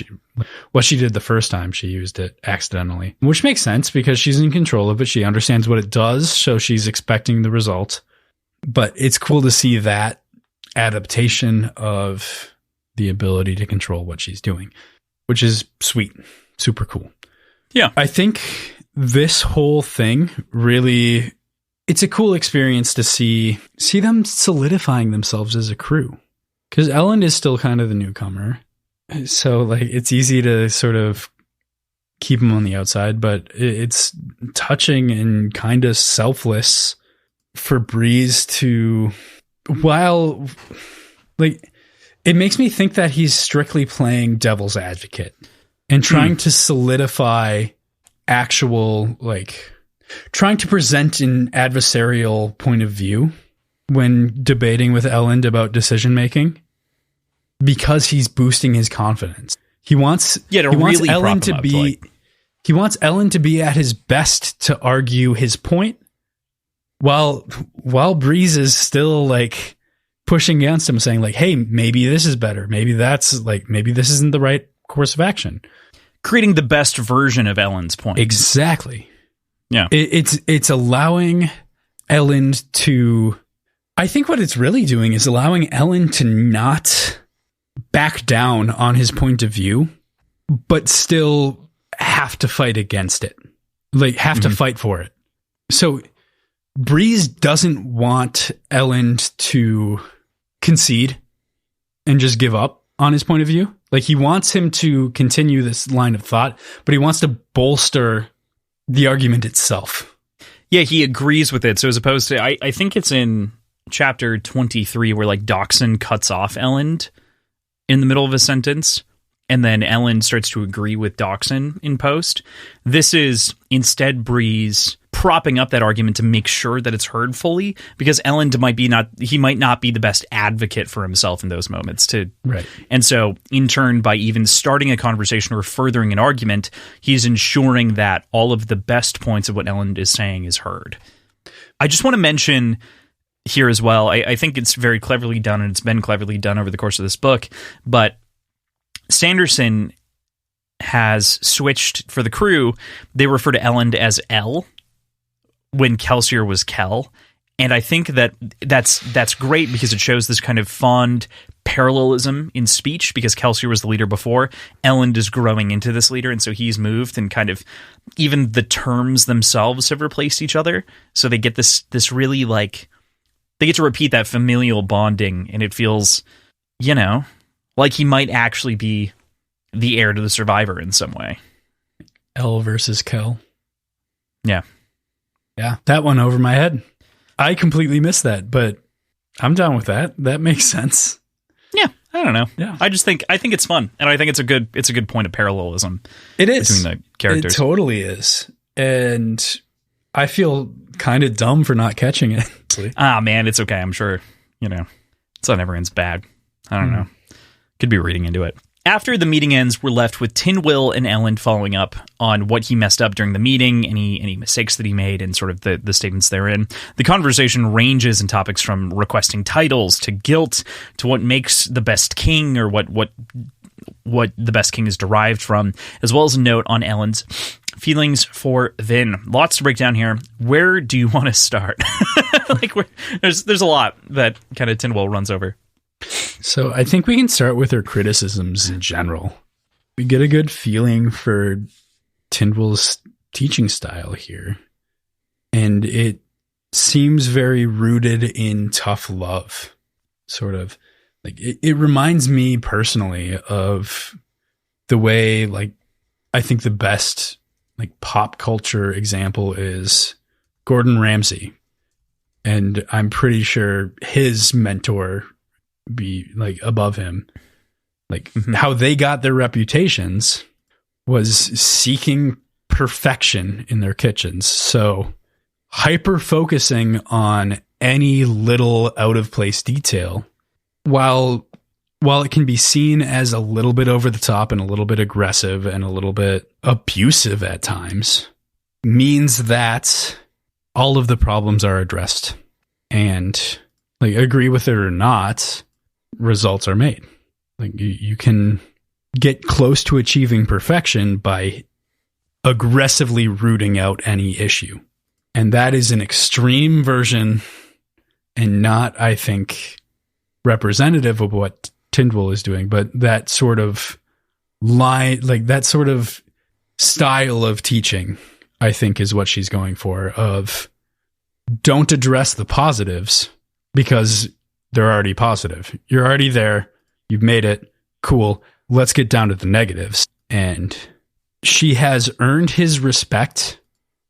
she did the first time she used it accidentally, which makes sense because she's in control of it. She understands what it does, so she's expecting the result. But it's cool to see that adaptation of the ability to control what she's doing, which is sweet, super cool. Yeah, I think this whole thing really, it's a cool experience to see them solidifying themselves as a crew. Because Elend is still kind of the newcomer. So like it's easy to sort of keep him on the outside, but it's touching and kind of selfless for Breeze to, while like it makes me think that he's strictly playing devil's advocate and trying to solidify actual, like trying to present an adversarial point of view when debating with Elend about decision making, because he's boosting his confidence. He wants Elend to be at his best to argue his point, while Breeze is still like pushing against him, saying like, "Hey, maybe this is better. Maybe this isn't the right course of action." Creating the best version of Elend's point. Exactly. Yeah. It's allowing Elend to I think what it's really doing is allowing Ellen to not back down on his point of view, but still have to fight against it. Like, have to fight for it. So Breeze doesn't want Ellen to concede and just give up on his point of view. Like, he wants him to continue this line of thought, but he wants to bolster the argument itself. Yeah, he agrees with it. So as opposed to, I think it's in chapter 23 where like Doxson cuts off Ellen in the middle of a sentence, and then Ellen starts to agree with Doxson in post. This is instead Breeze propping up that argument to make sure that it's heard fully, because Ellen might not be the best advocate for himself in those moments. Right. And so in turn, by even starting a conversation or furthering an argument, he's ensuring that all of the best points of what Ellen is saying is heard. I just want to mention here as well, I think it's very cleverly done, and it's been cleverly done over the course of this book, but Sanderson has switched for the crew. They refer to Ellen as L when Kelsier was Kel. And I think that's great because it shows this kind of fond parallelism in speech, because Kelsier was the leader before. Ellen is growing into this leader, and so he's moved, and kind of even the terms themselves have replaced each other. So they get this really, like, they get to repeat that familial bonding, and it feels, like he might actually be the heir to the survivor in some way. L versus Kel. Yeah. Yeah, that one over my head. I completely missed that, but I'm down with that. That makes sense. Yeah, I don't know. Yeah. I think it's fun, and I think it's a good point of parallelism. It is between the characters. It totally is, and I feel kind of dumb for not catching it. Man, it's okay. I'm sure it's on everyone's bad. I don't know. Could be reading into it. After the meeting ends, we're left with Tynwyl and Ellen following up on what he messed up during the meeting, any mistakes that he made, and sort of the statements therein. The conversation ranges in topics from requesting titles to guilt to what makes the best king, or what the best king is derived from, as well as a note on Ellen's feelings for Vin. Lots to break down here. Where do you want to start? There's a lot that kind of Tynwyl runs over. So I think we can start with her criticisms in general. We get a good feeling for Tynwyl's teaching style here, and it seems very rooted in tough love, sort of. Like, it reminds me personally of the way, like, I think the best, like, pop culture example is Gordon Ramsay. And I'm pretty sure his mentor be, like, above him. Like, how they got their reputations was seeking perfection in their kitchens. So hyper focusing on any little out of place detail, while it can be seen as a little bit over the top and a little bit aggressive and a little bit abusive at times, means that all of the problems are addressed. And, like, agree with it or not, results are made. Like, you can get close to achieving perfection by aggressively rooting out any issue. And that is an extreme version, and not, I think, representative of what Tynwyl is doing, but that sort of that sort of style of teaching, I think, is what she's going for, of don't address the positives because they're already positive. You're already there. You've made it. Cool. Let's get down to the negatives. And she has earned his respect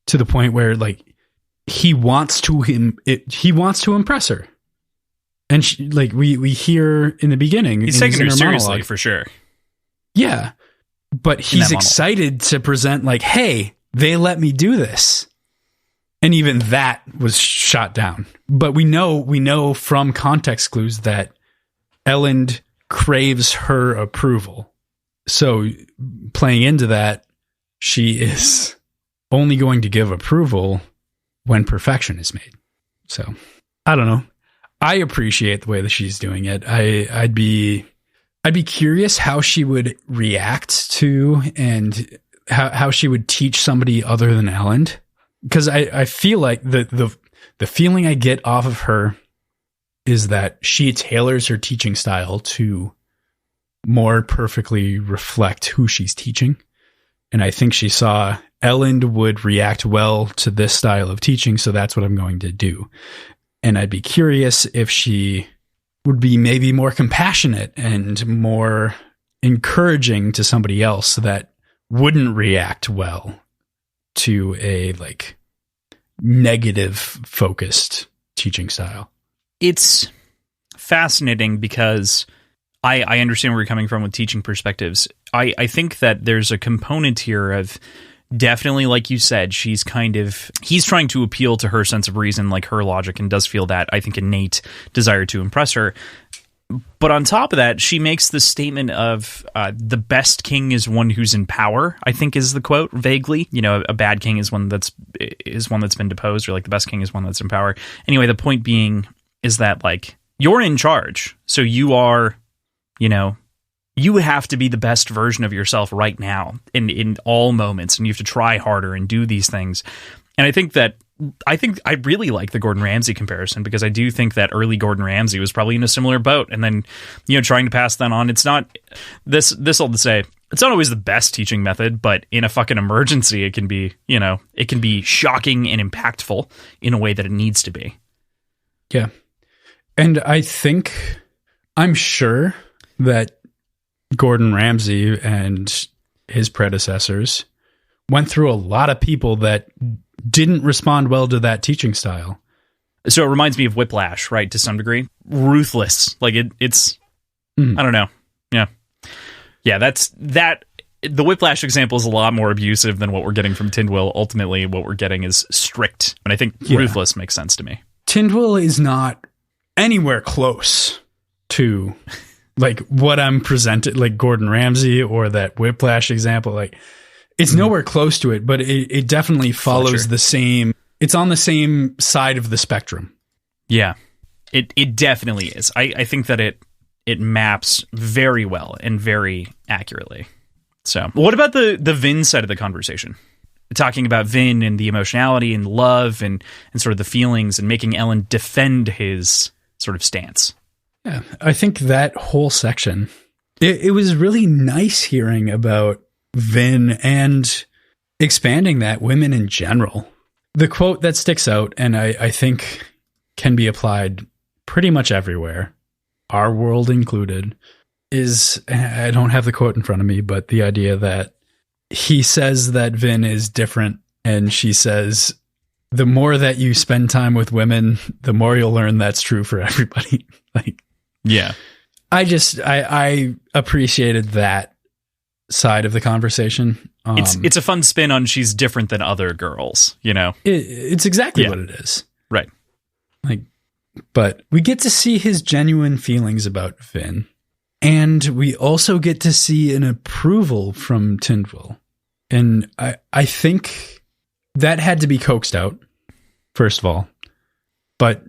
to the point where, like, he wants to impress her. And she, like, we hear in the beginning, he's taking her seriously monologue, for sure. Yeah. But he's excited to present, like, hey, they let me do this. And even that was shot down. But we know from context clues that Ellen craves her approval. So playing into that, she is only going to give approval when perfection is made. So I don't know. I appreciate the way that she's doing it. I'd be curious how she would react to, and how she would teach somebody other than Ellen. Because I feel like the feeling I get off of her is that she tailors her teaching style to more perfectly reflect who she's teaching. And I think she saw Elend would react well to this style of teaching, so that's what I'm going to do. And I'd be curious if she would be maybe more compassionate and more encouraging to somebody else that wouldn't react well to a like negative focused teaching style. It's fascinating because I understand where you're coming from with teaching perspectives. I think that there's a component here of definitely, like you said, he's trying to appeal to her sense of reason, like her logic, and does feel that, I think, innate desire to impress her. But on top of that, she makes the statement of the best king is one who's in power, I think is the quote, vaguely. You know, a bad king is one that's been deposed, or like the best king is one that's in power. Anyway, the point being is that like you're in charge. So you are, you know, you have to be the best version of yourself right now in all moments, and you have to try harder and do these things. And I think I really like the Gordon Ramsay comparison, because I do think that early Gordon Ramsay was probably in a similar boat, and then, you know, trying to pass that on. It's not this all to say, it's not always the best teaching method, but in a fucking emergency, it can be, you know, it can be shocking and impactful in a way that it needs to be. Yeah. And I'm sure that Gordon Ramsay and his predecessors went through a lot of people that didn't respond well to that teaching style. So it reminds me of Whiplash, right? To some degree, ruthless. Like it's, I don't know. Yeah. That. The Whiplash example is a lot more abusive than what we're getting from Tindwyl. Ultimately, what we're getting is strict, and I think ruthless makes sense to me. Tindwyl is not anywhere close to like what I'm presented, like Gordon Ramsay or that Whiplash example. Like, it's nowhere close to it, but it definitely follows the same. It's on the same side of the spectrum. Yeah, it definitely is. I think that it maps very well and very accurately. So, what about the Vin side of the conversation? Talking about Vin and the emotionality and love and sort of the feelings, and making Elend defend his sort of stance. Yeah, I think that whole section, it was really nice hearing about Vin and expanding that women in general. The quote that sticks out, and I think can be applied pretty much everywhere, our world included, is, I don't have the quote in front of me, but the idea that he says that Vin is different, and she says, the more that you spend time with women, the more you'll learn that's true for everybody. Like, yeah, I appreciated that side of the conversation. It's a fun spin on she's different than other girls, you know? It's exactly what it is. Right. Like, but we get to see his genuine feelings about Vin, and we also get to see an approval from Tindwyl. And I think that had to be coaxed out, first of all. But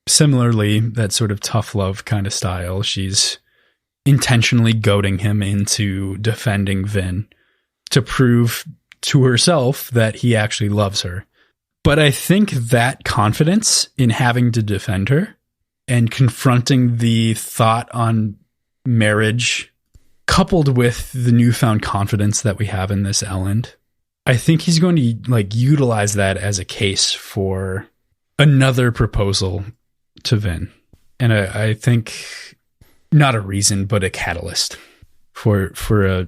similarly, that sort of tough love kind of style, she's intentionally goading him into defending Vin to prove to herself that he actually loves her. But I think that confidence in having to defend her and confronting the thought on marriage, coupled with the newfound confidence that we have in this Elend, I think he's going to like utilize that as a case for another proposal to Vin. And I think not a reason, but a catalyst for a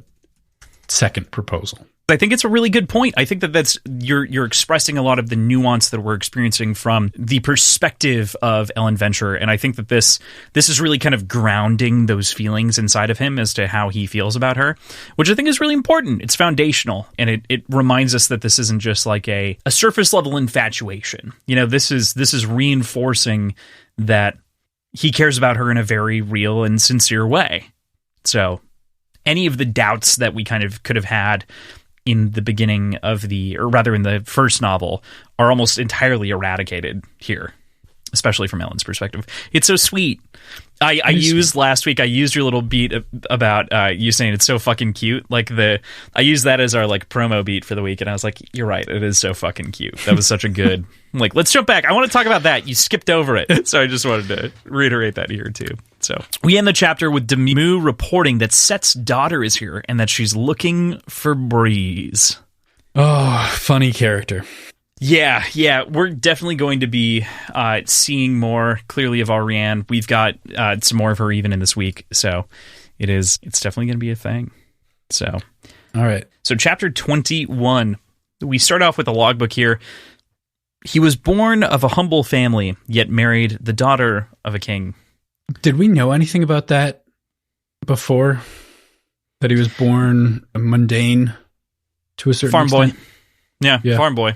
second proposal. I think it's a really good point. I think that you're expressing a lot of the nuance that we're experiencing from the perspective of Elend Venture, and I think that this is really kind of grounding those feelings inside of him as to how he feels about her, which I think is really important. It's foundational, and it reminds us that this isn't just like a surface level infatuation. You know, this is reinforcing that he cares about her in a very real and sincere way. So any of the doubts that we kind of could have had in the beginning of or rather in the first novel, are almost entirely eradicated here. especially from Ellen's perspective. It's so sweet. I used last week, I used your little beat about you saying it's so fucking cute. Like I used that as our like promo beat for the week, and I was like, you're right, it is so fucking cute. That was such a good, like, let's jump back. I want to talk about that. You skipped over it. So I just wanted to reiterate that here too. So we end the chapter with Demu reporting that Set's daughter is here and that she's looking for Breeze. Oh, funny character. Yeah, we're definitely going to be seeing more clearly of Ariane. We've got some more of her even in this week, so it's definitely going to be a thing. So, all right. So chapter 21, we start off with a logbook here. He was born of a humble family, yet married the daughter of a king. Did we know anything about that before? That he was born mundane to a certain farm extent? boy. Yeah, farm boy.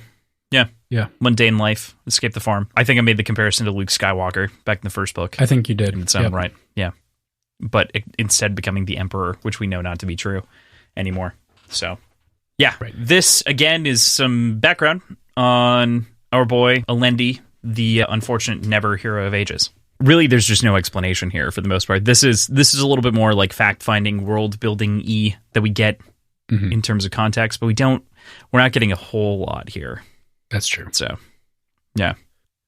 Yeah. Mundane life, escape the farm. I think I made the comparison to Luke Skywalker back in the first book. I think you did. In its own right. Yeah. But instead becoming the emperor, which we know not to be true anymore. So, yeah. Right. This, again, is some background on our boy, Alendi, the unfortunate never hero of ages. Really, there's just no explanation here for the most part. This is a little bit more like fact-finding, world-building-y that we get in terms of context, but we're not getting a whole lot here. That's true. So, yeah.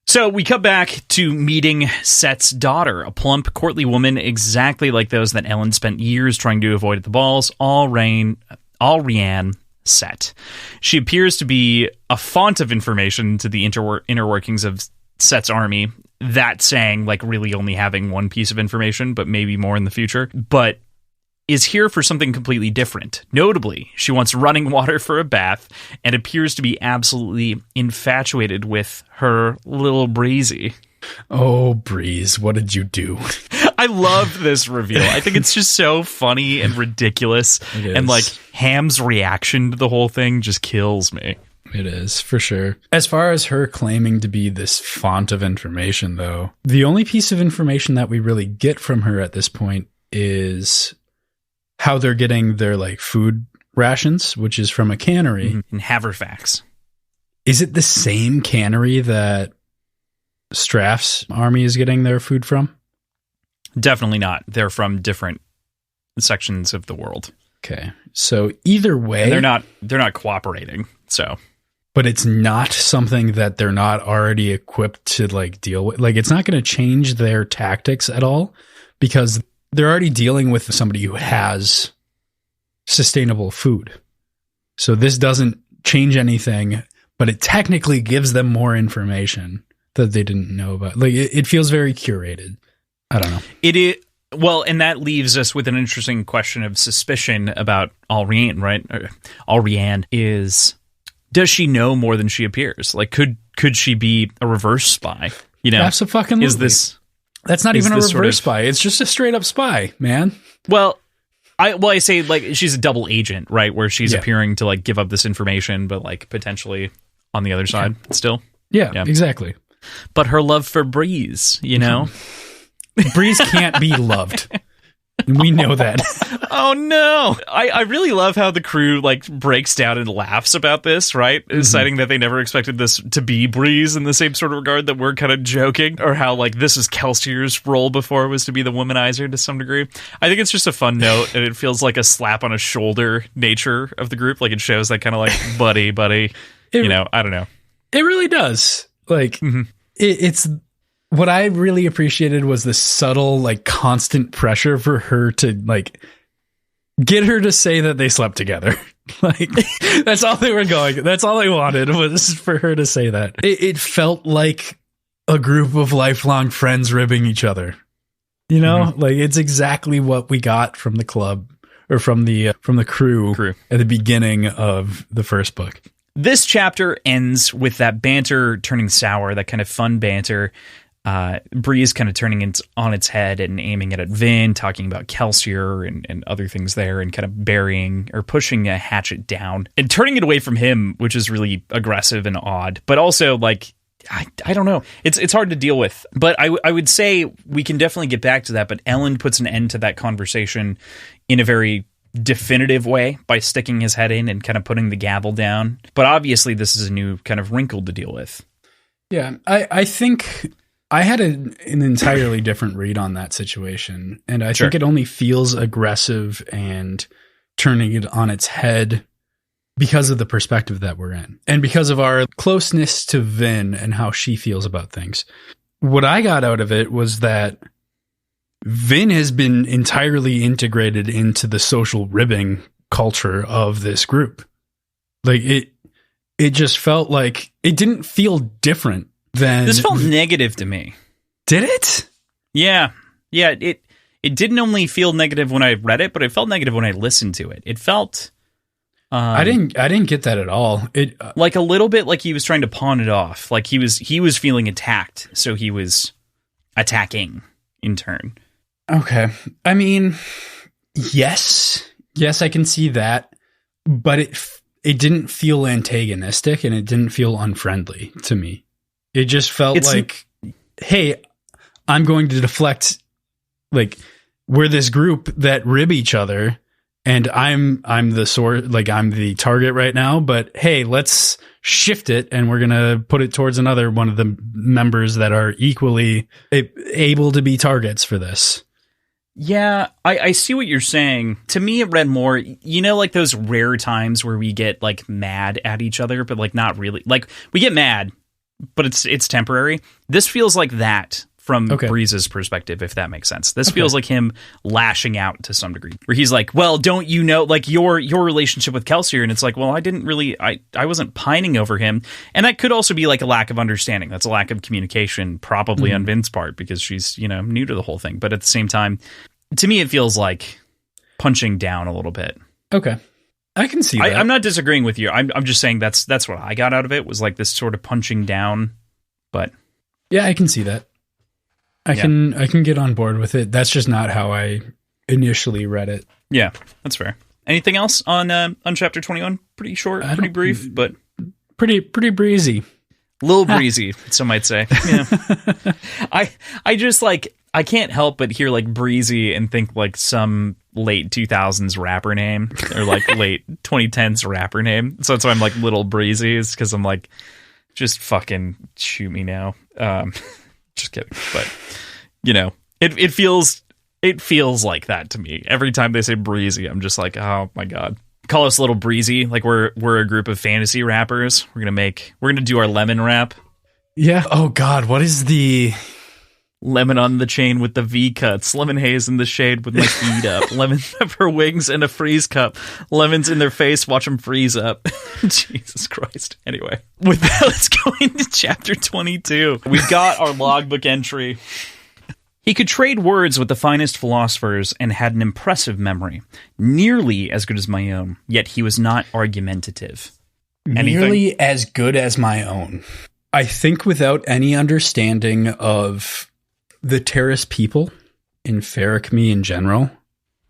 So we come back to meeting Set's daughter, a plump, courtly woman exactly like those that Ellen spent years trying to avoid at the balls, Ariane Set. She appears to be a font of information to the inner workings of Set's army, that saying, like, really only having one piece of information, but maybe more in the future, but is here for something completely different. Notably, she wants running water for a bath and appears to be absolutely infatuated with her little Breezy. Oh, Breeze, what did you do? I love this reveal. I think it's just so funny and ridiculous. And like Ham's reaction to the whole thing just kills me. It is, for sure. As far as her claiming to be this font of information, though, the only piece of information that we really get from her at this point is how they're getting their like food rations, which is from a cannery. In Haverfax. Is it the same cannery that Straff's army is getting their food from? Definitely not. They're from different sections of the world. Okay. So either way, and they're not cooperating. So, but it's not something that they're not already equipped to like deal with. Like, it's not going to change their tactics at all because they're already dealing with somebody who has sustainable food. So this doesn't change anything, but it technically gives them more information that they didn't know about. Like, it feels very curated. I don't know. It is. Well, and that leaves us with an interesting question of suspicion about Ariane, right? Ariane is, does she know more than she appears? Like, could she be a reverse spy? You know, absolutely. That's not even a reverse spy. It's just a straight up spy, man. Well, I say like she's a double agent, right? Where she's appearing to like give up this information, but like potentially on the other side still. Yeah, exactly. But her love for Breeze, you know? Breeze can't be loved. We know that. Oh no. I really love how the crew like breaks down and laughs about this, right? Citing that they never expected this to be Breeze in the same sort of regard that we're kind of joking, or how like this is Kelsier's role before was to be the womanizer to some degree. I think it's just a fun note, and it feels like a slap on a shoulder nature of the group. Like it shows that kind of like buddy. You know, I don't know. It really does. Like it's. What I really appreciated was the subtle, like, constant pressure for her to, like, get her to say that they slept together. Like, that's all they were going. That's all they wanted was for her to say that. It felt like a group of lifelong friends ribbing each other. You know, like, it's exactly what we got from the club or from the crew at the beginning of the first book. This chapter ends with that banter turning sour, that kind of fun banter. Breeze kind of turning on its head and aiming it at Vin, talking about Kelsier and other things there, and kind of burying or pushing a hatchet down and turning it away from him, which is really aggressive and odd, but also like, I don't know. It's hard to deal with, but I would say we can definitely get back to that. But Ellen puts an end to that conversation in a very definitive way by sticking his head in and kind of putting the gavel down. But obviously this is a new kind of wrinkle to deal with. Yeah, I think I had an entirely different read on that situation, and I think it only feels aggressive and turning it on its head because of the perspective that we're in, and because of our closeness to Vin and how she feels about things. What I got out of it was that Vin has been entirely integrated into the social ribbing culture of this group. Like it just felt like it didn't feel different than this felt negative to me. Did it? Yeah. It didn't only feel negative when I read it, but it felt negative when I listened to it. It felt. I didn't get that at all. It like a little bit like he was trying to pawn it off. Like he was feeling attacked, so he was attacking in turn. Okay. I mean, yes, I can see that, but it didn't feel antagonistic and it didn't feel unfriendly to me. It just felt like, hey, I'm going to deflect. Like, we're this group that rib each other, and I'm the sort, like, I'm the target right now, but hey, let's shift it and we're going to put it towards another one of the members that are equally able to be targets for this. Yeah, I see what you're saying. To me, it read more, like those rare times where we get like mad at each other, but like not really. Like we get mad, but it's temporary. This feels like that from Breeze's perspective, if that makes sense. This feels like him lashing out to some degree, where he's like, well, don't you know, like your relationship with Kelsier? And it's like, well, I didn't really, I wasn't pining over him. And that could also be like a lack of understanding. That's a lack of communication, probably on Vin's part, because she's, new to the whole thing. But at the same time, to me, it feels like punching down a little bit. Okay. I can see that. I'm not disagreeing with you. I'm just saying that's what I got out of it, was like this sort of punching down. But yeah, I can see that. I can get on board with it. That's just not how I initially read it. Yeah, that's fair. Anything else on chapter 21? Pretty short, pretty brief, but pretty breezy. A little breezy, some might say. Yeah. I just like, I can't help but hear like breezy and think like some late 2000s rapper name, or like late 2010s rapper name. So that's why I'm like Little Breezy, is because I'm like, just fucking shoot me now. Just kidding. But it feels like that to me. Every time they say breezy, I'm just like, oh my God. Call us Little Breezy. Like we're a group of fantasy rappers. We're gonna do our lemon rap. Yeah. Oh God, what is the lemon on the chain with the V cuts, lemon haze in the shade with my feet up, lemon pepper wings and a freeze cup, lemons in their face, watch them freeze up. Jesus Christ. Anyway, with that, let's go into chapter 22. We've got our logbook entry. He could trade words with the finest philosophers and had an impressive memory, nearly as good as my own, yet he was not argumentative. Nearly as good as my own. I think without any understanding of the Terrace people in Ferakme in general,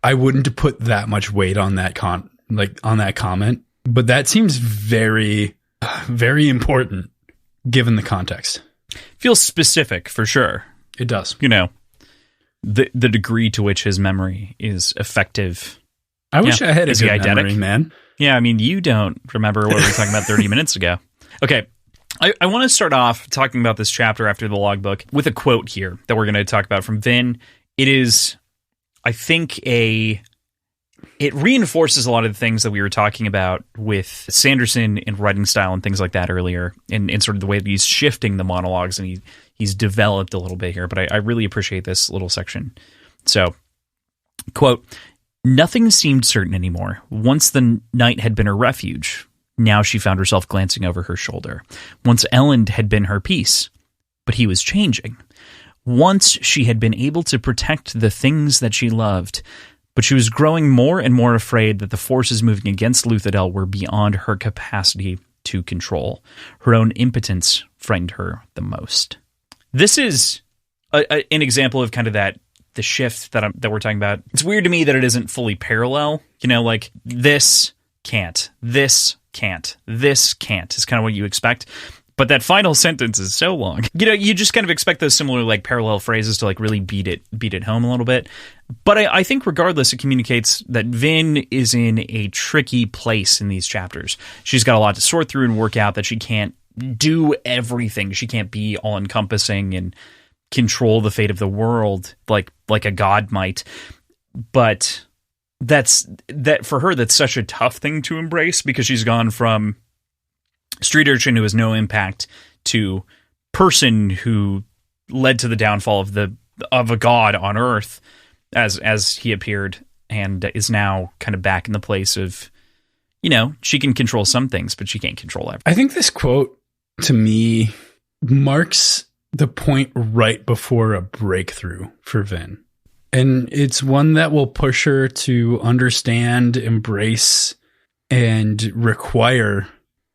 I wouldn't put that much weight on that on that comment, but that seems very, very important given the context. Feels specific for sure. It does. The degree to which his memory is effective. I wish I had a good memory, man. Yeah, I mean, you don't remember what we were talking about 30 minutes ago. Okay. I want to start off talking about this chapter after the logbook with a quote here that we're going to talk about from Vin. It is, I think, it reinforces a lot of the things that we were talking about with Sanderson and writing style and things like that earlier, and sort of the way that he's shifting the monologues, and he's developed a little bit here, but I really appreciate this little section. So, quote, nothing seemed certain anymore. Once the night had been her refuge. Now she found herself glancing over her shoulder. Once Elend had been her peace, but he was changing. Once she had been able to protect the things that she loved, but she was growing more and more afraid that the forces moving against Luthadel were beyond her capacity to control. Her own impotence frightened her the most. This is an example of kind of the shift that we're talking about. It's weird to me that it isn't fully parallel. Like this can't, this can't, this can't is kind of what you expect. But that final sentence is so long. You just kind of expect those similar like parallel phrases to like really beat it home a little bit. But I think regardless, it communicates that Vin is in a tricky place in these chapters. She's got a lot to sort through and work out, that she can't do everything. She can't be all encompassing and control the fate of the world like a god might. But that for her, that's such a tough thing to embrace, because she's gone from street urchin who has no impact to person who led to the downfall of a god on Earth as he appeared, and is now kind of back in the place of, she can control some things, but she can't control everything. I think this quote to me marks the point right before a breakthrough for Vin. And it's one that will push her to understand, embrace, and require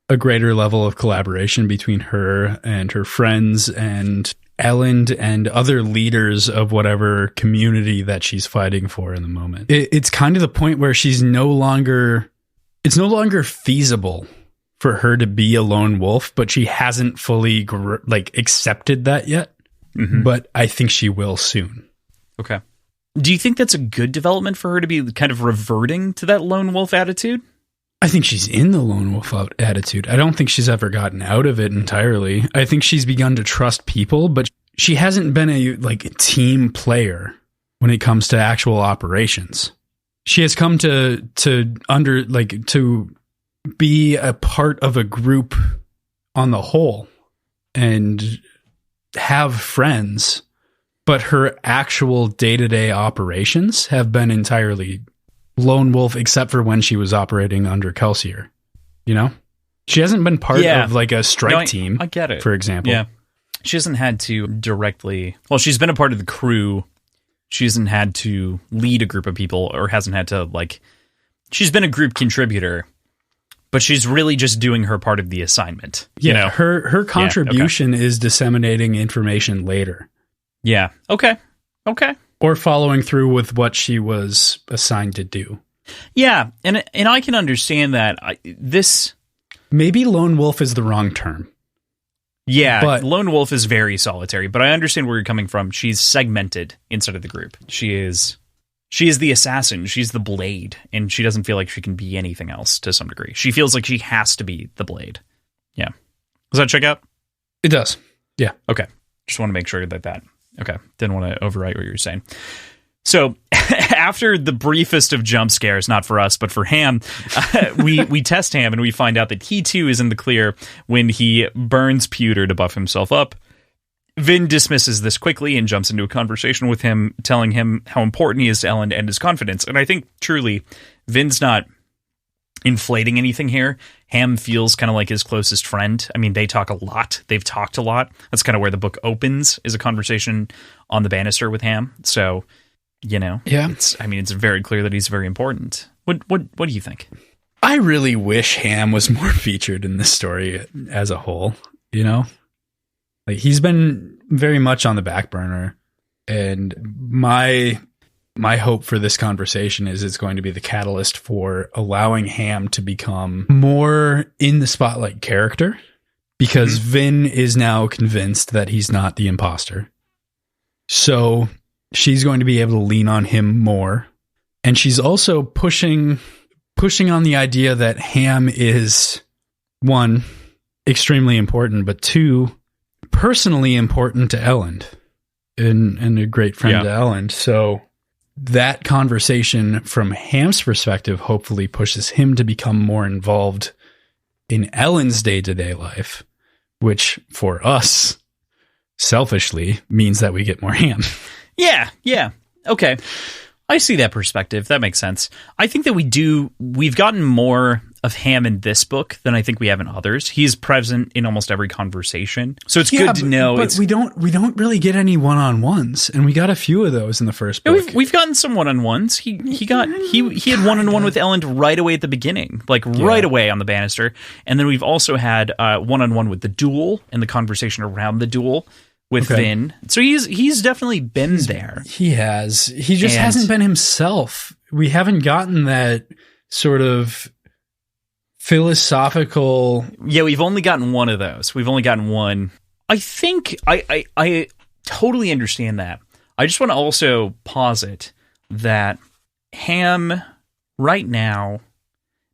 a greater level of collaboration between her and her friends and Elend and other leaders of whatever community that she's fighting for in the moment. It's kind of the point where it's no longer feasible for her to be a lone wolf, but she hasn't fully accepted that yet. Mm-hmm. But I think she will soon. Okay. Do you think that's a good development for her to be kind of reverting to that lone wolf attitude? I think she's in the lone wolf attitude. I don't think she's ever gotten out of it entirely. I think she's begun to trust people, but she hasn't been a team player when it comes to actual operations. She has come to be a part of a group on the whole and have friends, but her actual day-to-day operations have been entirely lone wolf, except for when she was operating under Kelsier. She hasn't been part of a strike team. I get it. For example. Yeah. She hasn't had to directly, she's been a part of the crew. She hasn't had to lead a group of people, or hasn't had to she's been a group contributor, but she's really just doing her part of the assignment. Her contribution is disseminating information later. Yeah. Okay. Or following through with what she was assigned to do. Yeah, and I can understand that. Maybe lone wolf is the wrong term. Yeah, but lone wolf is very solitary, but I understand where you're coming from. She's segmented inside of the group. She is the assassin. She's the blade, and she doesn't feel like she can be anything else to some degree. She feels like she has to be the blade. Yeah. Does that check out? It does. Yeah. Okay. Just want to make sure that. Okay. Didn't want to overwrite what you were saying. So after the briefest of jump scares, not for us, but for Ham, we test Ham and we find out that he too is in the clear when he burns pewter to buff himself up. Vin dismisses this quickly and jumps into a conversation with him, telling him how important he is to Elend and his confidence. And I think truly Vin's not inflating anything here. Ham feels kind of like his closest friend. I mean, they talk a lot. They've talked a lot. That's kind of where the book opens, is a conversation on the banister with Ham. So, yeah, it's very clear that he's very important. What do you think? I really wish Ham was more featured in this story as a whole. He's been very much on the back burner, and my hope for this conversation is it's going to be the catalyst for allowing Ham to become more in the spotlight character, because Vin is now convinced that he's not the imposter. So she's going to be able to lean on him more. And she's also pushing on the idea that Ham is, one, extremely important, but two, personally important to Elend and a great friend to Elend. So that conversation from Ham's perspective hopefully pushes him to become more involved in Elend's day-to-day life, which for us, selfishly, means that we get more Ham. Yeah. Okay. I see that perspective. That makes sense. I think that we've gotten more of Ham in this book than I think we have in others. He's present in almost every conversation. So it's good to know. But we don't really get any one-on-ones, and we got a few of those in the first book. We've gotten some one-on-ones. He had one-on-one with Elend right away at the beginning, right away on the banister. And then we've also had one-on-one with the duel and the conversation around the duel with Vin. So he's definitely been there. He has. He just hasn't been himself. We haven't gotten that sort of philosophical. Yeah, we've only gotten one of those. We've only gotten one. I think I totally understand that. I just want to also posit that Ham right now,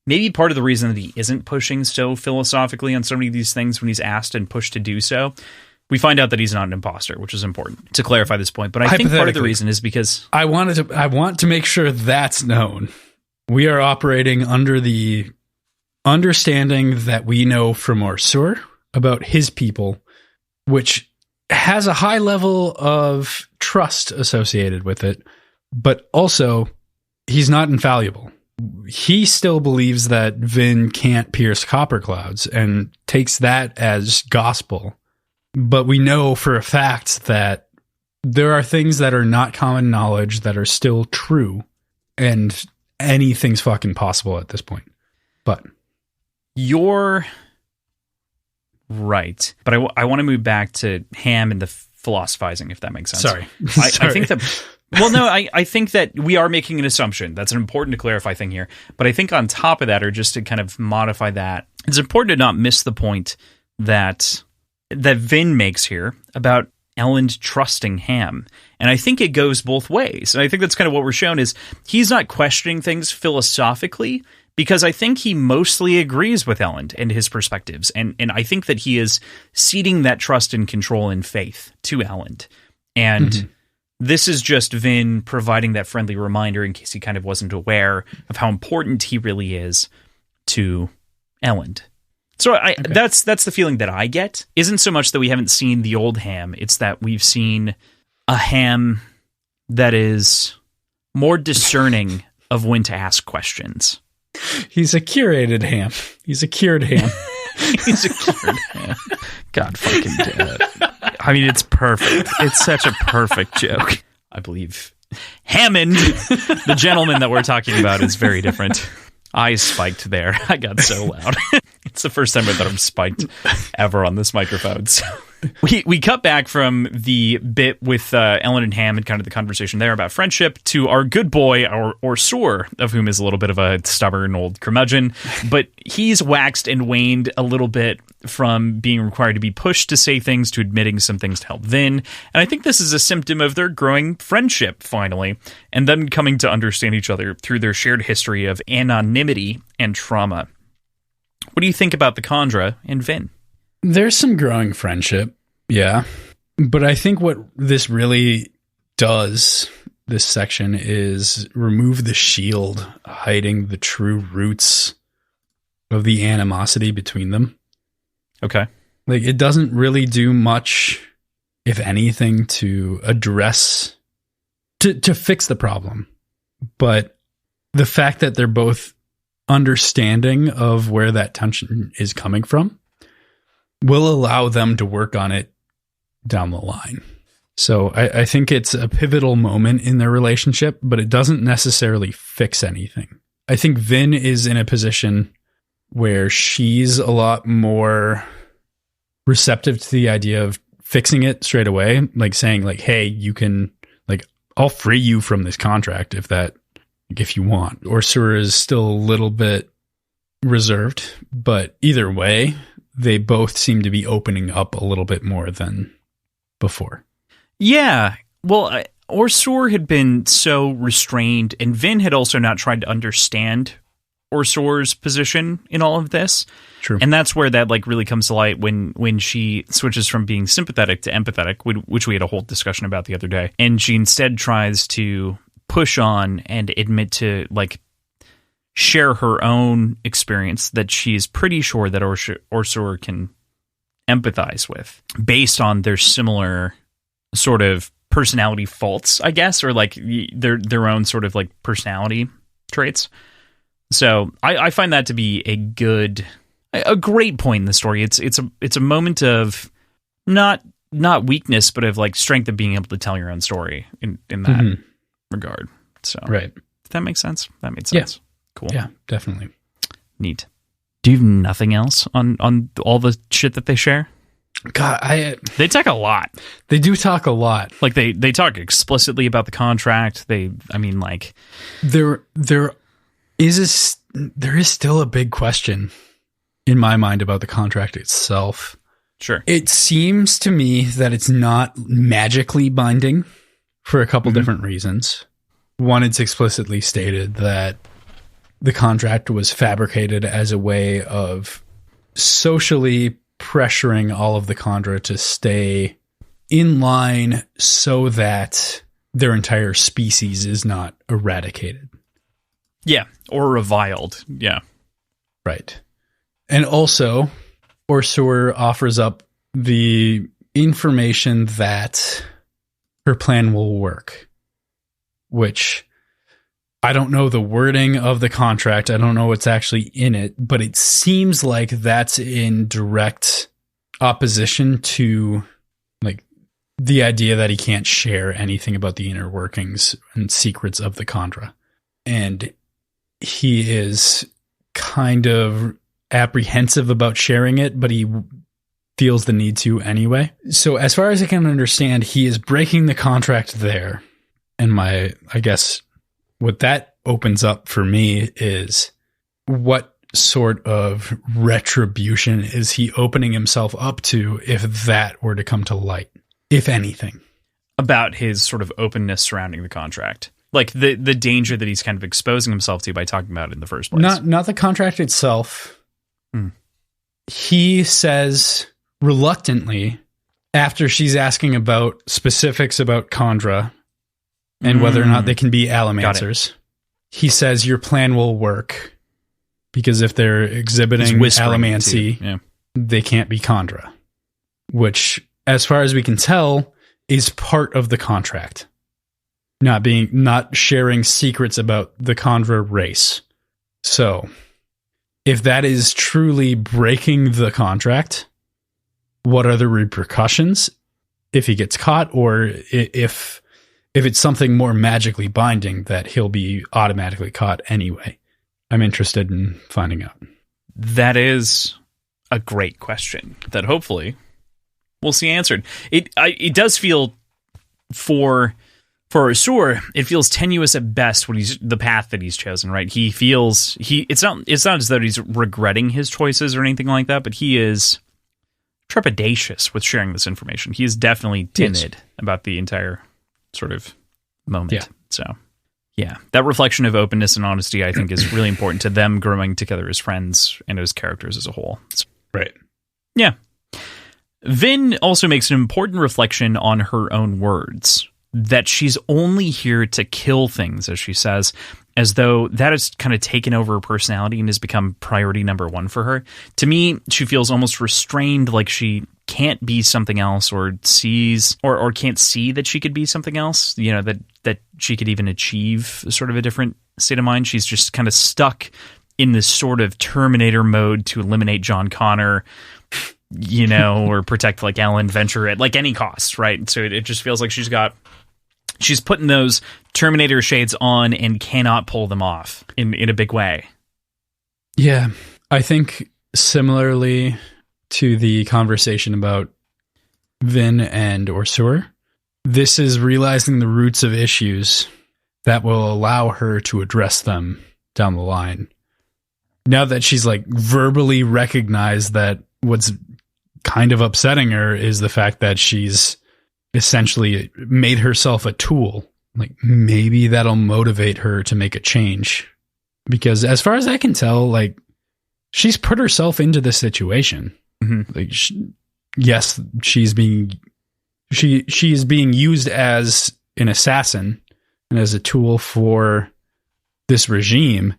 maybe part of the reason that he isn't pushing so philosophically on so many of these things when he's asked and pushed to do so, We find out that he's not an imposter, which is important to clarify this point. But I think part of the reason is because I want to make sure that's known. We are operating under the understanding that we know from OreSeur about his people, which has a high level of trust associated with it, but also he's not infallible. He still believes that Vin can't pierce copper clouds and takes that as gospel. But we know for a fact that there are things that are not common knowledge that are still true, and anything's fucking possible at this point. But you're right. But I want to move back to Ham and the philosophizing, if that makes sense. Sorry. I think that... Well, no, I think that we are making an assumption. That's an important to clarify thing here. But I think on top of that, or just to kind of modify that, it's important to not miss the point that Vin makes here about Elend trusting Ham. And I think it goes both ways. And I think that's kind of what we're shown is he's not questioning things philosophically, because I think he mostly agrees with Elend and his perspectives. And I think that he is ceding that trust and control and faith to Elend. And this is just Vin providing that friendly reminder in case he kind of wasn't aware of how important he really is to Elend. So that's the feeling that I get. Isn't so much that we haven't seen the old Ham, it's that we've seen a Ham that is more discerning of when to ask questions. He's a curated Ham. He's a cured Ham. He's a cured Ham. God fucking damn it. I mean, it's perfect. It's such a perfect joke. I believe Hammond, the gentleman that we're talking about, is very different. I spiked there. I got so loud. It's the first time that I'm spiked ever on this microphone. So we cut back from the bit with Elend and Ham and kind of the conversation there about friendship to our good boy, our OreSeur, of whom is a little bit of a stubborn old curmudgeon. But he's waxed and waned a little bit from being required to be pushed to say things to admitting some things to help Vin. And I think this is a symptom of their growing friendship, finally, and them coming to understand each other through their shared history of anonymity and trauma. What do you think about the Kandra and Vin? There's some growing friendship, yeah. But I think what this really does, this section, is remove the shield hiding the true roots of the animosity between them. Okay. Like, it doesn't really do much, if anything, to address, to fix the problem. But the fact that they're both understanding of where that tension is coming from will allow them to work on it down the line. So I think it's a pivotal moment in their relationship, but it doesn't necessarily fix anything. I think Vin is in a position where she's a lot more receptive to the idea of fixing it straight away, like saying like, hey, you can, like, I'll free you from this contract if you want. OreSeur is still a little bit reserved, but either way, they both seem to be opening up a little bit more than before. Yeah. Well, OreSeur had been so restrained, and Vin had also not tried to understand OreSeur's position in all of this. True. And that's where that like really comes to light when she switches from being sympathetic to empathetic, which we had a whole discussion about the other day. And she instead tries to push on and admit to like share her own experience that she's pretty sure that OreSeur can empathize with based on their similar sort of personality faults, I guess, or like their own sort of like personality traits. So I find that to be a great point in the story. It's a moment of not weakness, but of like strength of being able to tell your own story in that regard. So right. If that makes sense. That made sense. Yeah. Cool. Yeah, definitely. Neat. Do you have nothing else on all the shit that they share? God, they talk a lot. They do talk a lot. Like they talk explicitly about the contract. There is still a big question in my mind about the contract itself. Sure. It seems to me that it's not magically binding for a couple different reasons. One, it's explicitly stated that the contract was fabricated as a way of socially pressuring all of the Khandra to stay in line so that their entire species is not eradicated. Yeah, or reviled. Yeah. Right. And also, OreSeur offers up the information that her plan will work, which I don't know the wording of the contract. I don't know what's actually in it, but it seems like that's in direct opposition to like the idea that he can't share anything about the inner workings and secrets of the Khandra. And he is kind of apprehensive about sharing it, but he feels the need to anyway. So as far as I can understand, he is breaking the contract there. And I guess what that opens up for me is what sort of retribution is he opening himself up to if that were to come to light, if anything? About his sort of openness surrounding the contract. Like the danger that he's kind of exposing himself to by talking about it in the first place. Not the contract itself. He says reluctantly, after she's asking about specifics about Khandra and whether or not they can be allomancers, he says your plan will work because if they're exhibiting allomancy, they can't be Khandra, which, as far as we can tell, is part of the contract. Not sharing secrets about the Khandra race. So, if that is truly breaking the contract, what are the repercussions if he gets caught, or if it's something more magically binding that he'll be automatically caught anyway? I'm interested in finding out. That is a great question that hopefully we'll see answered. It does feel for OreSeur, it feels tenuous at best when he's the path that he's chosen, right? It's not as though he's regretting his choices or anything like that, but he is trepidatious with sharing this information. He is definitely timid about the entire sort of moment. Yeah. So, yeah, that reflection of openness and honesty, I think, is really important to them growing together as friends and as characters as a whole. Right. Yeah. Vin also makes an important reflection on her own words, that she's only here to kill things, as she says, as though that has kind of taken over her personality and has become priority number one for her. To me, she feels almost restrained, like she can't be something else, or sees or can't see that she could be something else, you know, that she could even achieve sort of a different state of mind. She's just kind of stuck in this sort of Terminator mode to eliminate John Connor, you know, or protect like Ellen Venture at like any cost, right? So it just feels like she's putting those Terminator shades on and cannot pull them off in a big way. Yeah, I think similarly to the conversation about Vin and OreSeur, this is realizing the roots of issues that will allow her to address them down the line. Now that she's like verbally recognized that what's kind of upsetting her is the fact that she's essentially made herself a tool. Like, maybe that'll motivate her to make a change. Because as far as I can tell, like, she's put herself into this situation. Mm-hmm. Like, she is being used as an assassin and as a tool for this regime,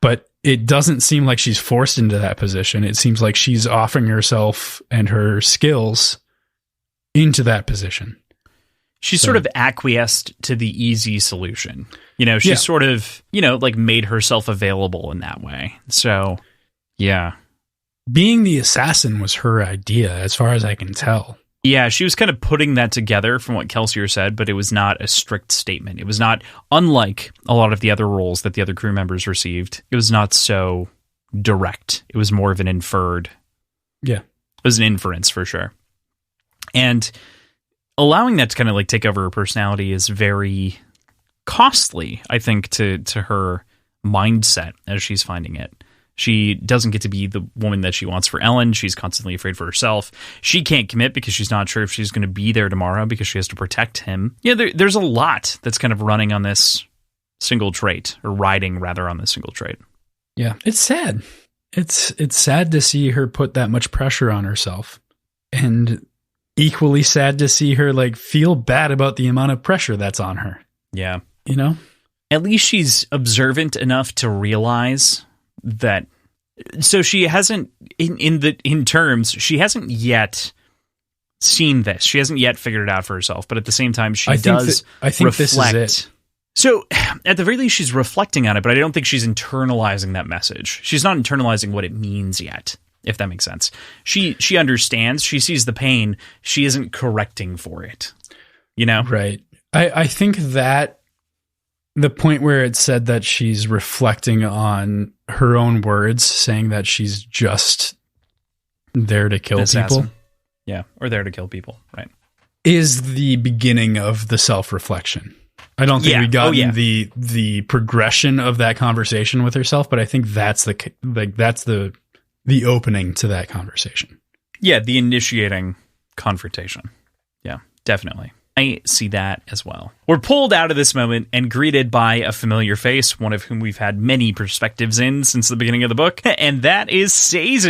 but it doesn't seem like she's forced into that position. It seems like she's offering herself and her skills into that position. She's sort of acquiesced to the easy solution. You know, she's sort of, you know, like made herself available in that way. So, yeah. Being the assassin was her idea, as far as I can tell. Yeah, she was kind of putting that together from what Kelsier said, but it was not a strict statement. It was not, unlike a lot of the other roles that the other crew members received, it was not so direct. It was more of an inferred. Yeah. It was an inference for sure. And allowing that to kind of like take over her personality is very costly, I think, to her mindset as she's finding it. She doesn't get to be the woman that she wants for Ellen. She's constantly afraid for herself. She can't commit because she's not sure if she's going to be there tomorrow because she has to protect him. Yeah, there's a lot that's kind of running on this single trait, or riding rather on this single trait. Yeah, it's sad. It's sad to see her put that much pressure on herself, and equally sad to see her like feel bad about the amount of pressure that's on her. Yeah. You know? At least she's observant enough to realize that. So she hasn't, in terms, she hasn't yet seen this. She hasn't yet figured it out for herself. But at the same time, I think reflect. This is it. So at the very least, she's reflecting on it, but I don't think she's internalizing that message. She's not internalizing what it means yet, if that makes sense. She understands. She sees the pain. She isn't correcting for it. You know? Right. I think that the point where it said that she's reflecting on her own words, saying that she's just there to kill people. Yeah, or there to kill people, right. Is the beginning of the self-reflection. I don't think we got the progression of that conversation with herself, but I think that's the opening to that conversation. Yeah, the initiating confrontation. Yeah, definitely. I see that as well. We're pulled out of this moment and greeted by a familiar face, one of whom we've had many perspectives in since the beginning of the book, and that is Haze,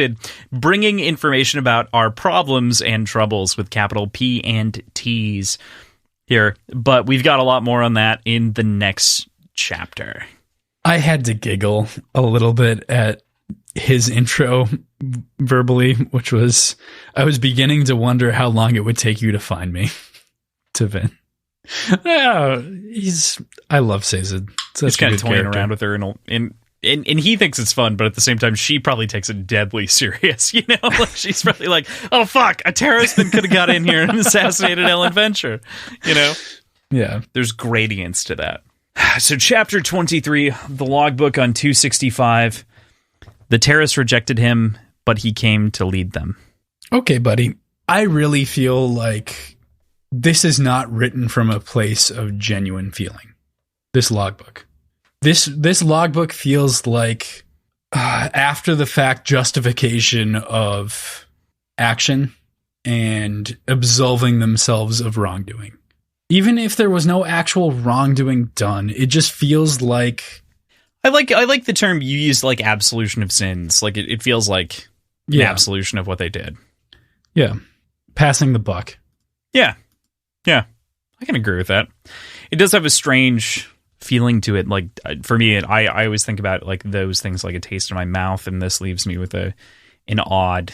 bringing information about our problems and troubles with capital P and T's here. But we've got a lot more on that in the next chapter. I had to giggle a little bit at his intro verbally, which was, I was beginning to wonder how long it would take you to find me. To Vin. I love Haze. He's kind of toying around with her and he thinks it's fun, but at the same time, she probably takes it deadly serious. You know, like she's probably like, "Oh fuck, a terrorist could have got in here and assassinated Ellen Venture." You know, yeah. There's gradients to that. So, chapter 23, the logbook on 265. The terrorists rejected him, but he came to lead them. Okay, buddy. I really feel like this is not written from a place of genuine feeling. This logbook. This logbook feels like after the fact justification of action and absolving themselves of wrongdoing. Even if there was no actual wrongdoing done, it just feels like I like the term you used, like absolution of sins. Like it feels like an absolution of what they did. Yeah. Passing the buck. Yeah. Yeah, I can agree with that. It does have a strange feeling to it. Like for me, I always think about like those things like a taste in my mouth, and this leaves me with an odd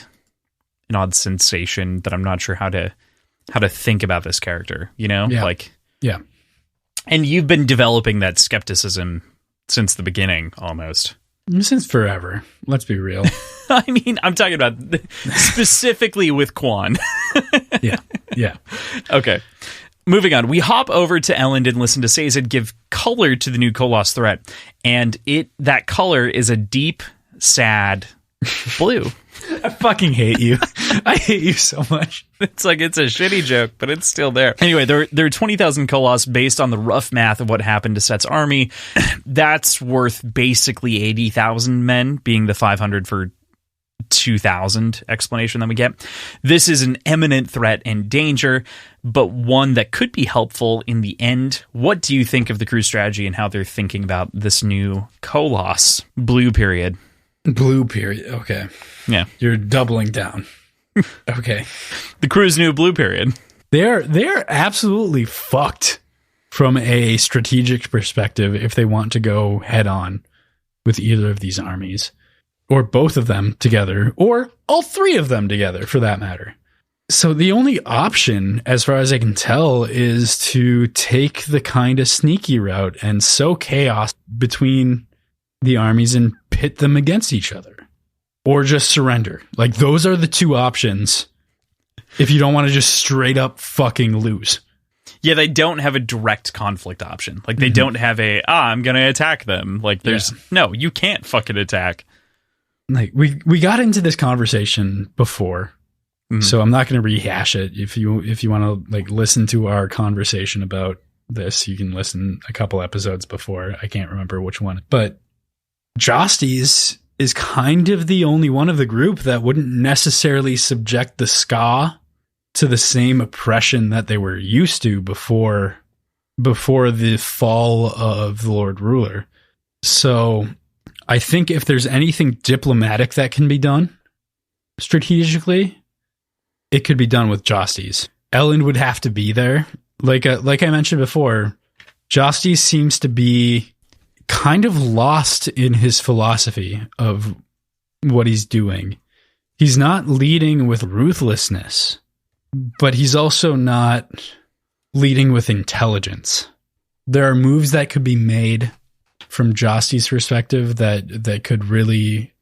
sensation that I'm not sure how to think about this character. You know, yeah. And you've been developing that skepticism since the beginning, almost. Since forever. Let's be real. I mean, I'm talking about specifically with Quan. Yeah. Okay. Moving on. We hop over to Elend and listen to Haze give color to the new Koloss threat. And that color is a deep, sad blue. I fucking hate you. I hate you so much. It's like it's a shitty joke, but it's still there. Anyway, there are 20,000 Koloss based on the rough math of what happened to Set's army. That's worth basically 80,000 men, being the 500 for 2,000 explanation that we get. This is an imminent threat and danger, but one that could be helpful in the end. What do you think of the crew strategy and how they're thinking about this new Koloss blue period? Blue period. Okay. Yeah. You're doubling down. Okay. The crew's new blue period. They're absolutely fucked from a strategic perspective if they want to go head on with either of these armies, or both of them together, or all three of them together for that matter. So the only option, as far as I can tell, is to take the kind of sneaky route and sow chaos between the armies and pit them against each other, or just surrender. Like, those are the two options if you don't want to just straight up fucking lose. Yeah, they don't have a direct conflict option. Like, they don't have I'm going to attack them. Like, no, you can't fucking attack. Like, we got into this conversation before, so I'm not going to rehash it. If you want to like listen to our conversation about this, you can listen a couple episodes before. I can't remember which one, but Josties is kind of the only one of the group that wouldn't necessarily subject the Ska to the same oppression that they were used to before the fall of the Lord Ruler. So I think if there's anything diplomatic that can be done strategically, it could be done with Jostes. Elend would have to be there. Like I mentioned before, Jostes seems to be kind of lost in his philosophy of what he's doing. He's not leading with ruthlessness, but he's also not leading with intelligence. There are moves that could be made from Jostes' perspective that could really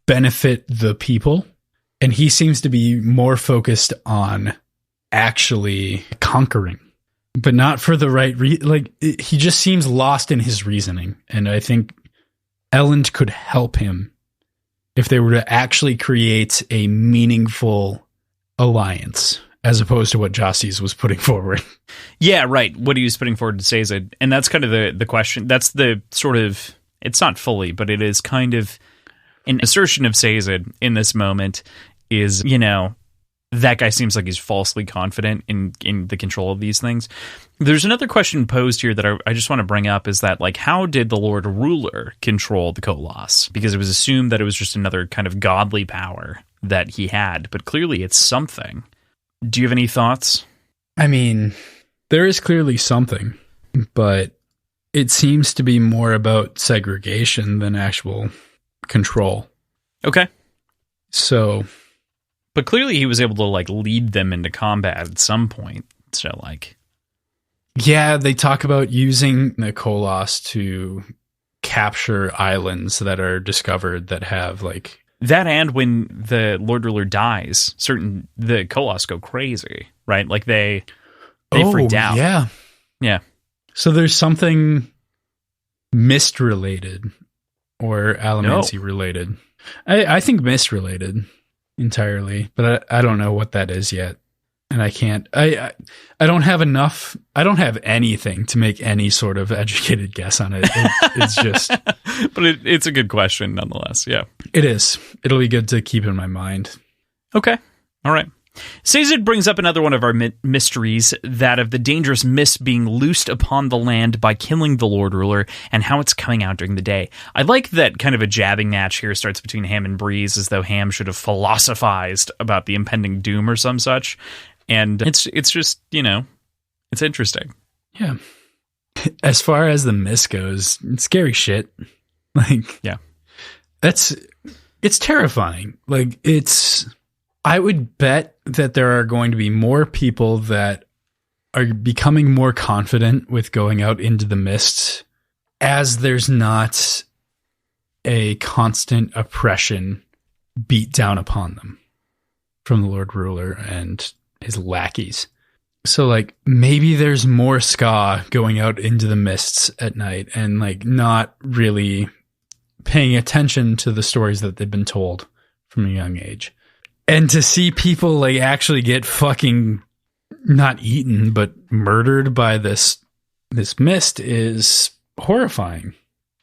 benefit the people. And he seems to be more focused on actually conquering, but not for the right he just seems lost in his reasoning. And I think Elend could help him if they were to actually create a meaningful alliance, as opposed to what Jostes was putting forward. Yeah, right. What he was putting forward to Sazed. And that's kind of the question. That's the sort of, it's not fully, but it is kind of an assertion of Sazed in this moment is, that guy seems like he's falsely confident in the control of these things. There's another question posed here that I just want to bring up is that, how did the Lord Ruler control the Koloss? Because it was assumed that it was just another kind of godly power that he had, but clearly it's something. Do you have any thoughts? I mean, there is clearly something, but it seems to be more about segregation than actual control. Okay. So... But clearly he was able to lead them into combat at some point. So yeah, they talk about using the Koloss to capture islands that are discovered that have that, and when the Lord Ruler dies, the Koloss go crazy, right? They freaked out. Yeah. Yeah. So there's something mist related or Allomancy related. I think mist related. Entirely, but I don't know what that is yet, and I can't. I don't have enough. I don't have anything to make any sort of educated guess on it. It's just, but it's a good question nonetheless. Yeah, it is. It'll be good to keep in my mind. Okay, all right. Sazed brings up another one of our mysteries, that of the dangerous mist being loosed upon the land by killing the Lord Ruler, and how it's coming out during the day. I like that kind of a jabbing match here starts between Ham and Breeze, as though Ham should have philosophized about the impending doom or some such. And it's just, it's interesting. Yeah. As far as the mist goes, it's scary shit. Yeah. It's terrifying. I would bet that there are going to be more people that are becoming more confident with going out into the mists as there's not a constant oppression beat down upon them from the Lord Ruler and his lackeys. So maybe there's more ska going out into the mists at night and not really paying attention to the stories that they've been told from a young age. And to see people actually get fucking not eaten, but murdered by this mist is horrifying,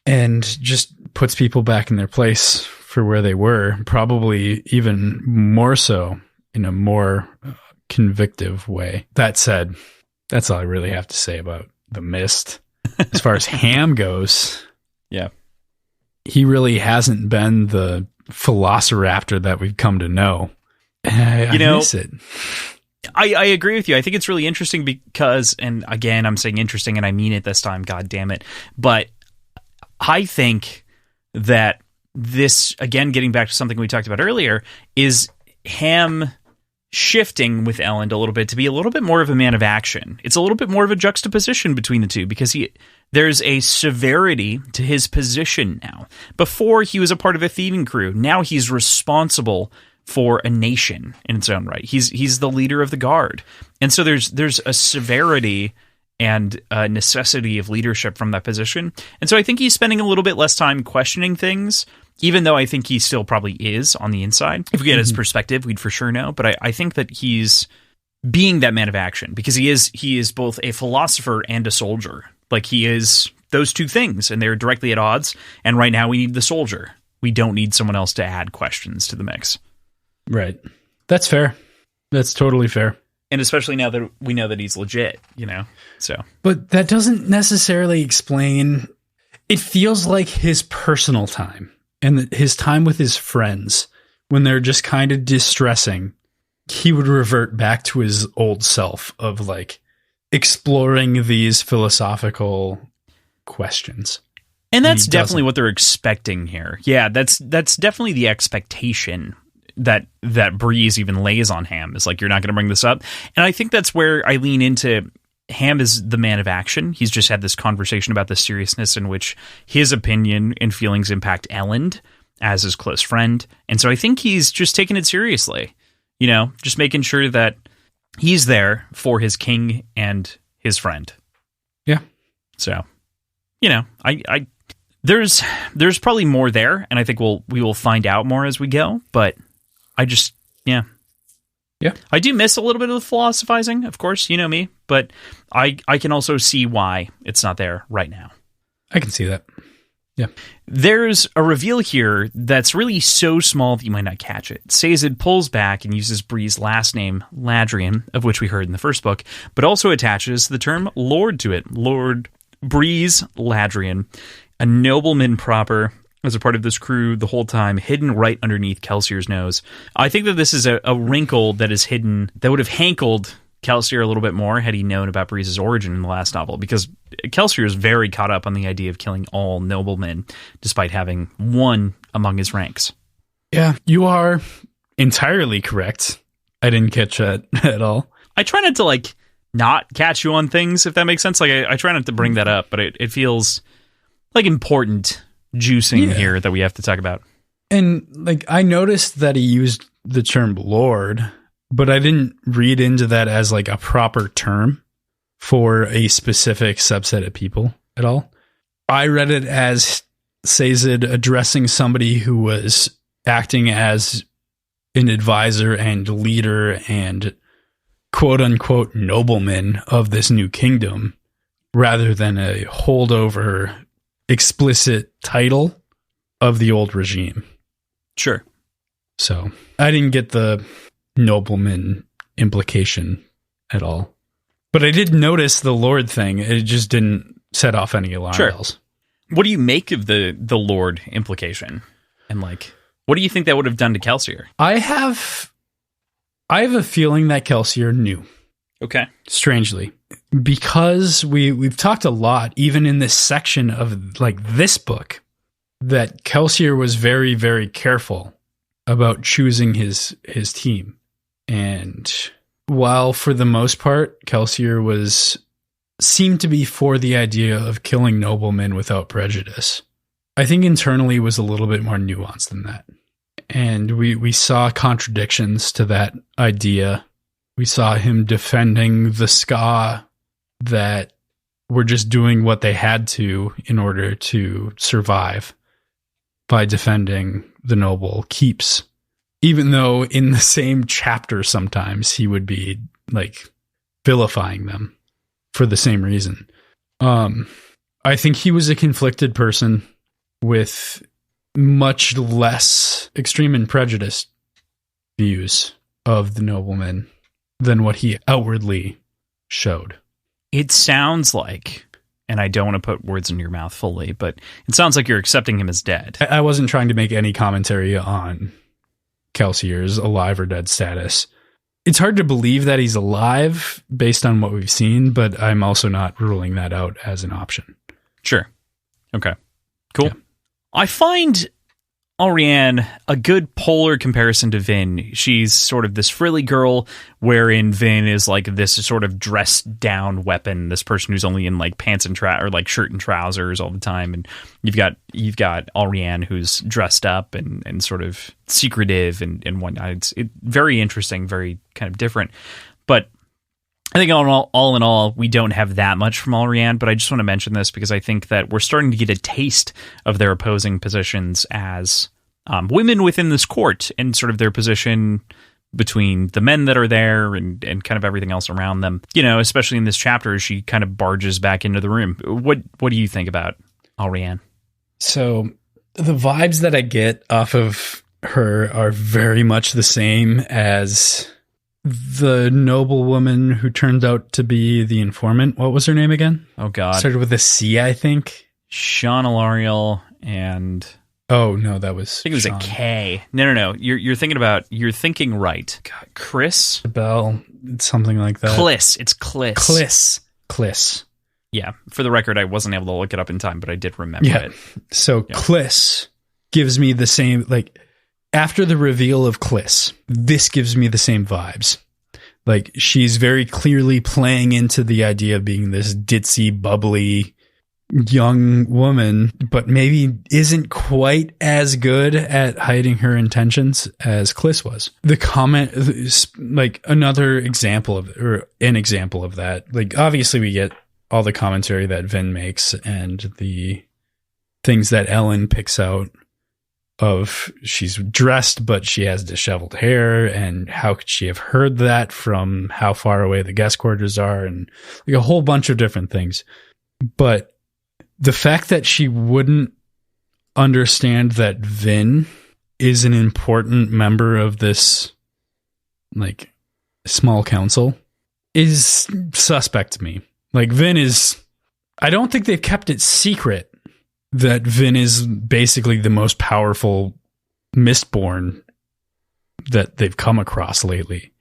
and just puts people back in their place for where they were, probably even more so in a more convictive way. That said, that's all I really have to say about the mist. As far as Ham goes, yeah, he really hasn't been the Velociraptor that we've come to know. I miss it. I agree with you. I think it's really interesting because, and again, I'm saying interesting and I mean it this time, God damn it. But I think that this, again, getting back to something we talked about earlier, is Ham shifting with Elend a little bit to be a little bit more of a man of action. It's a little bit more of a juxtaposition between the two because there's a severity to his position now. Before, he was a part of a thieving crew. Now he's responsible for a nation in its own right. He's the leader of the guard. And so there's a severity and a necessity of leadership from that position. And so I think he's spending a little bit less time questioning things, even though I think he still probably is on the inside. If we get his perspective, we'd for sure know. But I think that he's being that man of action because he is both a philosopher and a soldier. He is those two things, and they're directly at odds. And right now we need the soldier. We don't need someone else to add questions to the mix. Right. That's fair. That's totally fair. And especially now that we know that he's legit, so. But that doesn't necessarily explain it feels like his personal time and his time with his friends, when they're just kind of distressing, he would revert back to his old self of like exploring these philosophical questions. And that's definitely what they're expecting here. Yeah, that's definitely the expectation that Breeze even lays on Ham, is like, you're not going to bring this up. And I think that's where I lean into Ham is the man of action. He's just had this conversation about the seriousness in which his opinion and feelings impact Elend as his close friend. And so I think he's just taking it seriously, you know, just making sure that he's there for his king and his friend. Yeah. So, you know, I there's probably more there, and I think we will find out more as we go, but I just, yeah. I do miss a little bit of the philosophizing, of course, you know me, but I can also see why it's not there right now. I can see that. Yeah. There's a reveal here that's really so small that you might not catch it. Sazed pulls back and uses Bree's last name, Ladrian, of which we heard in the first book, but also attaches the term Lord to it. Lord Breeze Ladrian, a nobleman proper, as a part of this crew the whole time, hidden right underneath Kelsier's nose. I think that this is a wrinkle that is hidden, that would have hankled Kelsier a little bit more had he known about Breeze's origin in the last novel, because Kelsier is very caught up on the idea of killing all noblemen, despite having one among his ranks. Yeah, you are entirely correct. I didn't catch that at all. I try not to, like, not catch you on things, if that makes sense. Like, I try not to bring that up, but it feels like important juicing here that we have to talk about. And, like, I noticed that he used the term Lord, but I didn't read into that as like a proper term for a specific subset of people at all. I read it as Sazed addressing somebody who was acting as an advisor and leader and quote unquote nobleman of this new kingdom, rather than a holdover explicit title of the old regime. Sure. So I didn't get the nobleman implication at all, but I did notice the Lord thing. It just didn't set off any alarm bells. What do you make of the Lord implication? And like, what do you think that would have done to Kelsier? I have a feeling that Kelsier knew. Okay. Strangely, because we've talked a lot, even in this section of like this book, that Kelsier was very, very careful about choosing his team. And while for the most part, Kelsier seemed to be for the idea of killing noblemen without prejudice, I think internally was a little bit more nuanced than that. And we saw contradictions to that idea. We saw him defending the Ska that were just doing what they had to in order to survive by defending the noble keeps. Even though in the same chapter sometimes he would be like vilifying them for the same reason. I think he was a conflicted person with much less extreme and prejudiced views of the nobleman than what he outwardly showed. It sounds like, and I don't want to put words in your mouth fully, but it sounds like you're accepting him as dead. I wasn't trying to make any commentary on Kelsier's alive or dead status. It's hard to believe that he's alive based on what we've seen, but I'm also not ruling that out as an option. Sure. Okay. Cool. Yeah. I find Ariane a good polar comparison to Vin. She's sort of this frilly girl, wherein Vin is like this sort of dressed down weapon, this person who's only in like pants and or like shirt and trousers all the time. And you've got Ariane who's dressed up and sort of secretive and whatnot. It's very interesting, very kind of different. But I think all in all, we don't have that much from Ariane, but I just want to mention this because I think that we're starting to get a taste of their opposing positions as women within this court and sort of their position between the men that are there and kind of everything else around them. You know, especially in this chapter, as she kind of barges back into the room. What do you think about Ariane? So the vibes that I get off of her are very much the same as the noblewoman who turned out to be the informant. What was her name again? Oh, God. Started with a C, I think. Sean Alariel and... Oh, no, that was I think it was Sean. a K. No. You're thinking right. God, Chris? Bell, something like that. Kliss. It's Kliss. Kliss. Yeah. For the record, I wasn't able to look it up in time, but I did remember it. So Kliss gives me the same, like, after the reveal of Kliss, this gives me the same vibes. Like, she's very clearly playing into the idea of being this ditzy, bubbly young woman, but maybe isn't quite as good at hiding her intentions as Kliss was. The comment, like, another example of, or an example of that, like, obviously we get all the commentary that Vin makes and the things that Ellen picks out of she's dressed, but she has disheveled hair, and how could she have heard that from how far away the guest quarters are, and like a whole bunch of different things. But the fact that she wouldn't understand that Vin is an important member of this, like, small council is suspect to me. Like, Vin is... I don't think they've kept it secret that Vin is basically the most powerful Mistborn that they've come across lately.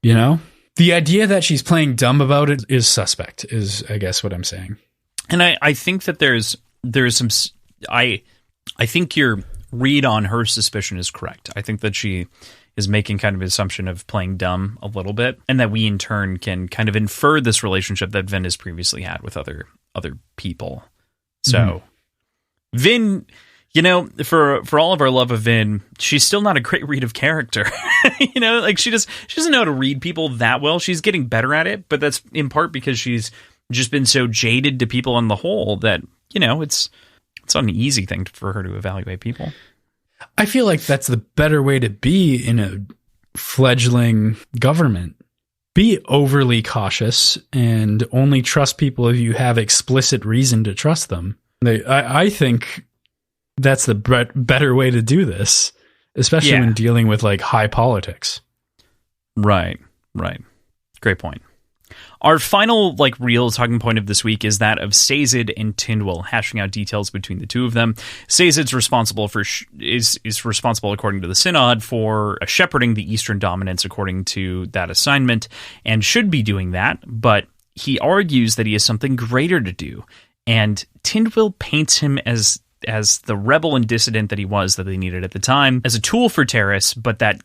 You know? The idea that she's playing dumb about it is suspect, is, I guess, what I'm saying. And I think that there's some... I think your read on her suspicion is correct. I think that she is making kind of an assumption of playing dumb a little bit, and that we in turn can kind of infer this relationship that Vin has previously had with other people. So Vin, you know, for all of our love of Vin, she's still not a great read of character. You know, like she doesn't know how to read people that well. She's getting better at it, but that's in part because she's just been so jaded to people on the whole that, you know, it's not an easy thing for her to evaluate people. I feel like that's the better way to be in a fledgling government. Be overly cautious and only trust people if you have explicit reason to trust them. I think that's the better way to do this, especially when dealing with like high politics. Right. Great point. Our final like real talking point of this week is that of Sazed and Tindwyl, hashing out details between the two of them. Sazed's responsible for is responsible, according to the Synod, for shepherding the Eastern dominance according to that assignment, and should be doing that. But he argues that he has something greater to do, and Tindwyl paints him as the rebel and dissident that he was, that they needed at the time, as a tool for Terrace, but that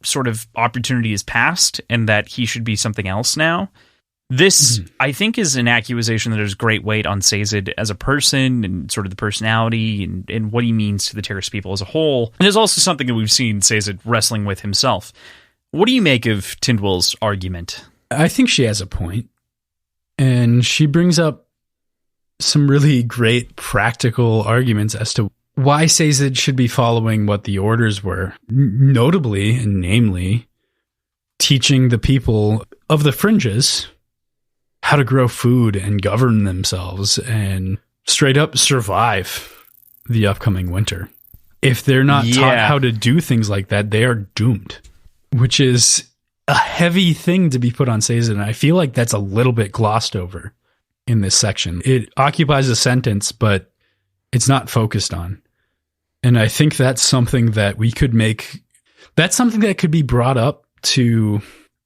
sort of opportunity is past and that he should be something else now. This, I think, is an accusation that has great weight on Sazed as a person and sort of the personality and what he means to the Terrace people as a whole. And there's also something that we've seen Sazed wrestling with himself. What do you make of Tindwyl's argument? I think she has a point. And she brings up some really great practical arguments as to why Sazed should be following what the orders were, notably and namely teaching the people of the fringes how to grow food and govern themselves and straight up survive the upcoming winter. If they're not taught how to do things like that, they are doomed, which is a heavy thing to be put on Sazed, and I feel like that's a little bit glossed over in this section. It occupies a sentence, but it's not focused on. And I think that's something that that's something that could be brought up to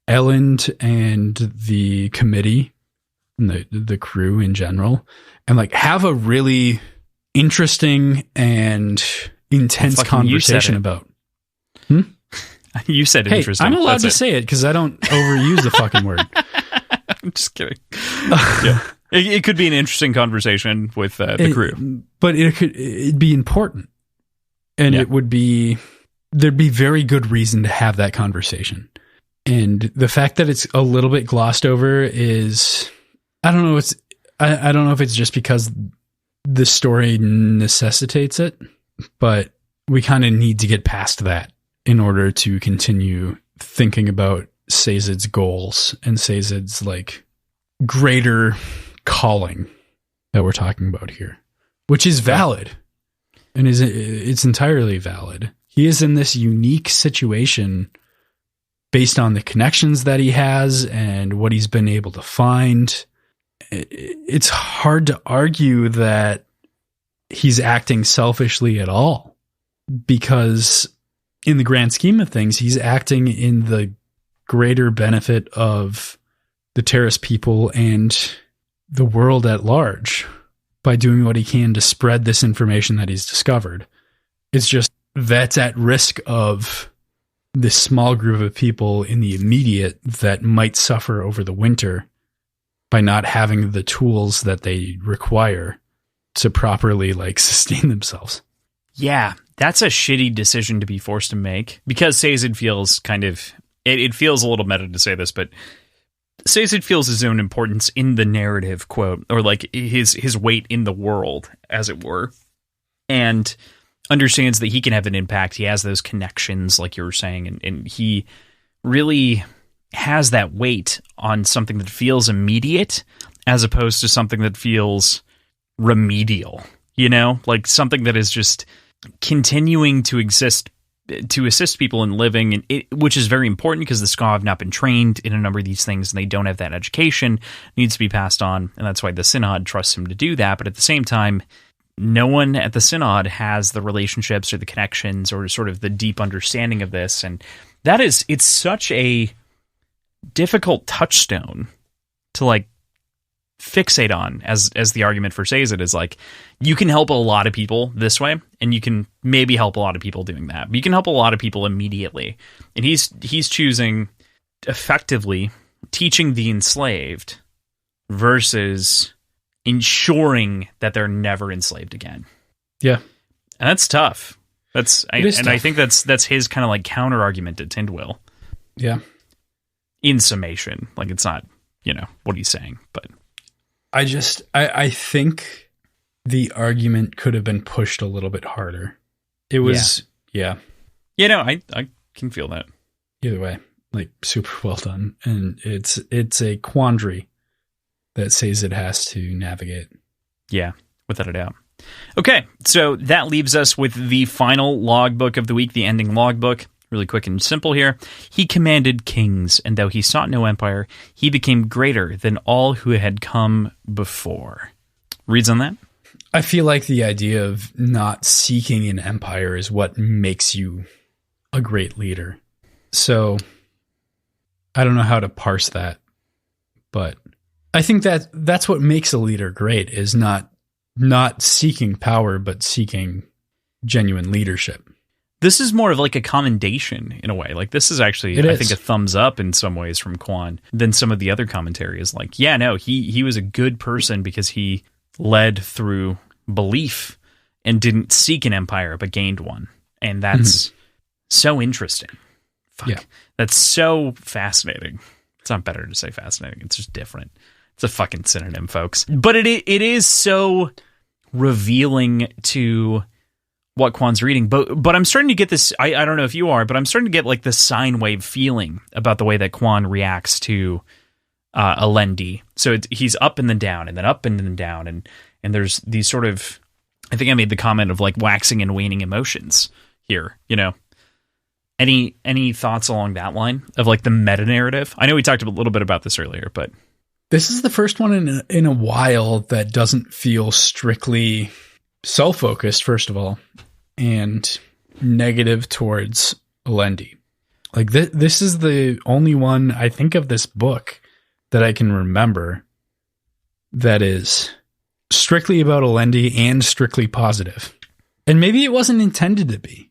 Elend and the committee and the crew in general, and like have a really interesting and intense conversation about. You said interesting. I'm allowed to say it because I don't overuse the fucking word. I'm just kidding. Yeah. It could be an interesting conversation with the crew, but it'd be important. And there'd be very good reason to have that conversation. And the fact that it's a little bit glossed over is, I don't know. I don't know if it's just because the story necessitates it, but we kind of need to get past that in order to continue thinking about Sazed's goals and Sazed's like greater calling that we're talking about here, which is valid. And it's entirely valid. He is in this unique situation based on the connections that he has and what he's been able to find. it's hard to argue that he's acting selfishly at all, because in the grand scheme of things, he's acting in the greater benefit of the Terrace people and the world at large by doing what he can to spread this information that he's discovered. It's just that's at risk of this small group of people in the immediate that might suffer over the winter by not having the tools that they require to properly sustain themselves. Yeah, that's a shitty decision to be forced to make, because Sazed feels kind of, it feels a little meta to say this, but Sazed feels his own importance in the narrative, quote, or his weight in the world, as it were, and understands that he can have an impact. He has those connections, like you were saying, and he really has that weight on something that feels immediate as opposed to something that feels remedial, like something that is just continuing to exist to assist people in living, and which is very important because the Ska have not been trained in a number of these things, and they don't have that education. It needs to be passed on, and that's why the Synod trusts him to do that. But at the same time, no one at the Synod has the relationships or the connections or sort of the deep understanding of this, and it's such a difficult touchstone to fixate on as the argument for Sazed is you can help a lot of people this way, and you can maybe help a lot of people doing that, but you can help a lot of people immediately. And he's choosing effectively teaching the enslaved versus ensuring that they're never enslaved again. Yeah. And that's tough. Tough. I think that's his kind of counter argument to Tindwyl. Yeah. In summation, it's not, what he's saying, but I think the argument could have been pushed a little bit harder. It was, yeah. I can feel that. Either way, super well done. And it's a quandary that Sazed has to navigate. Yeah, without a doubt. Okay, so that leaves us with the final logbook of the week, the ending logbook. Really quick and simple here. He commanded kings, and though he sought no empire, he became greater than all who had come before. Reads on that? I feel like the idea of not seeking an empire is what makes you a great leader. So I don't know how to parse that, but I think that's what makes a leader great, is not seeking power, but seeking genuine leadership. This is more of a commendation in a way. This is actually, I think, a thumbs up in some ways from Quan than some of the other commentary is he was a good person because he led through belief and didn't seek an empire, but gained one. And that's so interesting. Fuck. Yeah. That's so fascinating. It's not better to say fascinating. It's just different. It's a fucking synonym, folks. But it is so revealing to what Quan's reading, but I'm starting to get this. I don't know if you are, but I'm starting to get this sine wave feeling about the way that Quan reacts to Alendi. So he's up and then down, and then up and then down, and there's these sort of. I think I made the comment of waxing and waning emotions here. Any thoughts along that line of the meta narrative? I know we talked a little bit about this earlier, but this is the first one in a while that doesn't feel strictly self-focused, first of all, and negative towards Alendi. This is the only one I think of this book that I can remember that is strictly about Alendi and strictly positive. And maybe it wasn't intended to be,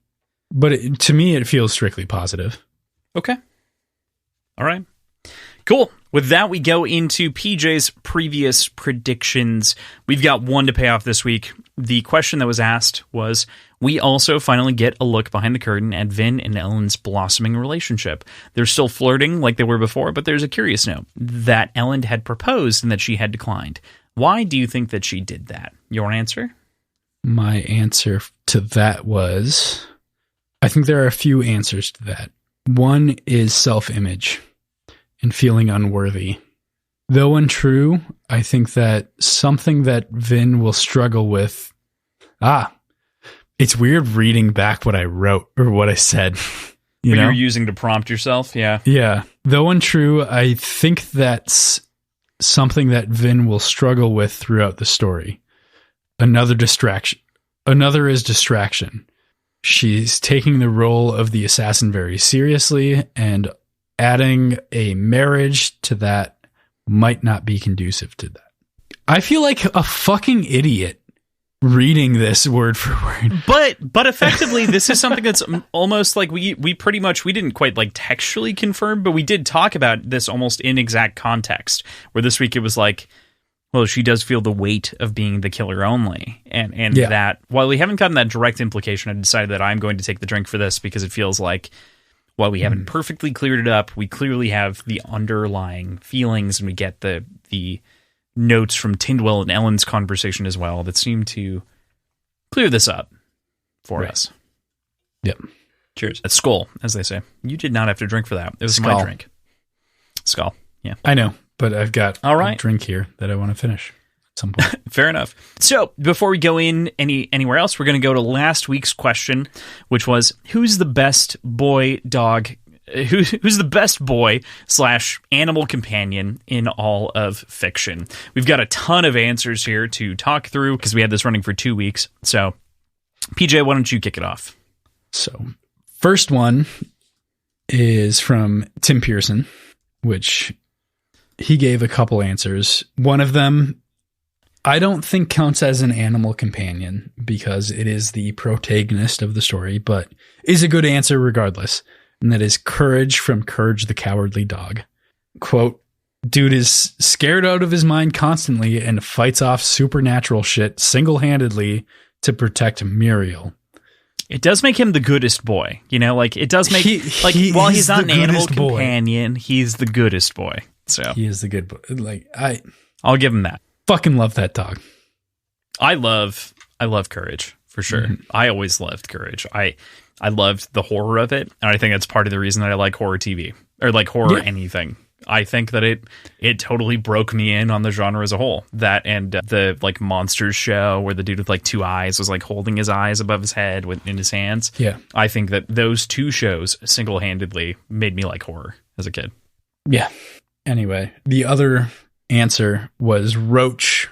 but to me it feels strictly positive. Okay. All right. Cool. With that, we go into PJ's previous predictions. We've got one to pay off this week. The question that was asked was, we also finally get a look behind the curtain at Vin and Ellen's blossoming relationship. They're still flirting like they were before, but there's a curious note that Ellen had proposed and that she had declined. Why do you think that she did that? Your answer? My answer to that was, I think there are a few answers to that. One is self-image and feeling unworthy. Though untrue, I think that something that Vin will struggle with. It's weird reading back what I wrote or what I said. You're using to prompt yourself, yeah. Yeah. Though untrue, I think that's something that Vin will struggle with throughout the story. Another is distraction. She's taking the role of the assassin very seriously, and adding a marriage to that might not be conducive to that. I feel like a fucking idiot reading this word for word. But effectively, this is something that's almost like we didn't quite like textually confirm, but we did talk about this almost in exact context, where this week it was like, well, she does feel the weight of being the killer only. And that, while we haven't gotten that direct implication, I decided that I'm going to take the drink for this because it feels like, while we haven't perfectly cleared it up, we clearly have the underlying feelings, and we get the notes from Tindwell and Ellen's conversation as well that seem to clear this up for us. Yep. Cheers. That's Skull, as they say. You did not have to drink for that. It was Skull. my drink. Skull. Yeah. I know, but I've got a drink here that I want to finish at some point. Fair enough. So before we go in anywhere else, we're going to go to last week's question, which was, who's the best boy dog? Who's the best boy / animal companion in all of fiction? We've got a ton of answers here to talk through because we had this running for 2 weeks. So, PJ, why don't you kick it off? So, first one is from Tim Pearson, which he gave a couple answers. One of them, I don't think counts as an animal companion because it is the protagonist of the story, but is a good answer regardless. And that is Courage from Courage the Cowardly Dog. Quote, dude is scared out of his mind constantly and fights off supernatural shit single-handedly to protect Muriel. It does make him the goodest boy. You know, like it does make, while he's not an animal companion, he's the goodest boy. So he is the good boy. Like I'll give him that. Fucking love that dog. I love Courage for sure. Mm-hmm. I always loved Courage. I loved the horror of it, and I think that's part of the reason that I like horror TV, or like horror anything. I think that it totally broke me in on the genre as a whole. That and the like Monsters show where the dude with like 2 eyes was like holding his eyes above his head in his hands. Yeah. I think that those 2 shows single-handedly made me like horror as a kid. Yeah. Anyway, the other answer was Roach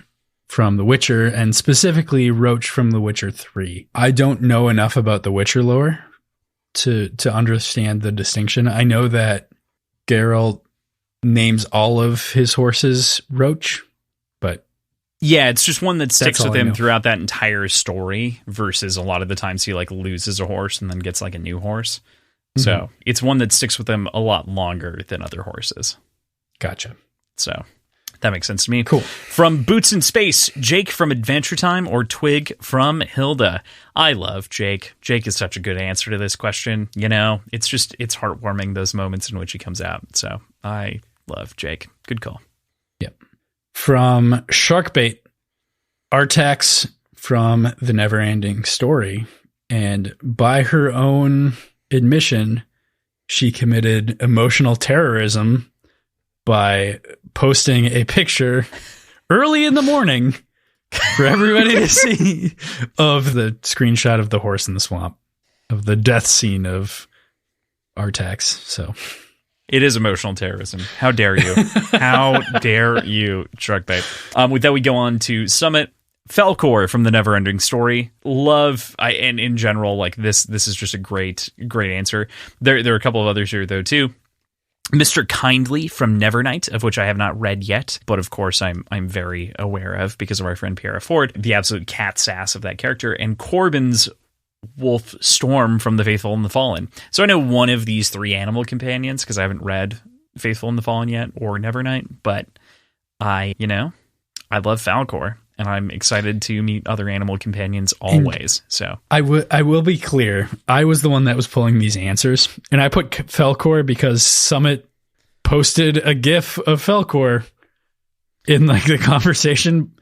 from The Witcher, and specifically Roach from The Witcher 3. I don't know enough about The Witcher lore to understand the distinction. I know that Geralt names all of his horses Roach, but yeah, it's just one that sticks with him throughout that entire story versus a lot of the times he like loses a horse and then gets like a new horse. Mm-hmm. So it's one that sticks with him a lot longer than other horses. Gotcha. So that makes sense to me. Cool. From Boots in Space, Jake from Adventure Time or Twig from Hilda. I love Jake. Jake is such a good answer to this question. You know, it's heartwarming, those moments in which he comes out. So I love Jake. Good call. Yep. From Sharkbait, Artax from The Neverending Story. And by her own admission, she committed emotional terrorism by posting a picture early in the morning for everybody to see of the screenshot of the horse in the swamp, of the death scene of Artax. So it is emotional terrorism. How dare you? How dare you, Sharkbait? With that, we go on to Summit. Falcor from The Neverending Story. And in general, like this is just a great answer. There are a couple of others here though too. Mr. Kindly from Nevernight, of which I have not read yet, but of course I'm very aware of because of our friend Pierre Ford, the absolute cat sass of that character, and Corbin's Wolf Storm from The Faithful and the Fallen. So I know one of these 3 animal companions because I haven't read Faithful and the Fallen yet or Nevernight, but I love Falcor. And I'm excited to meet other animal companions always. So I will be clear. I was the one that was pulling these answers, and I put Falcor because Summit posted a GIF of Falcor in like the conversation,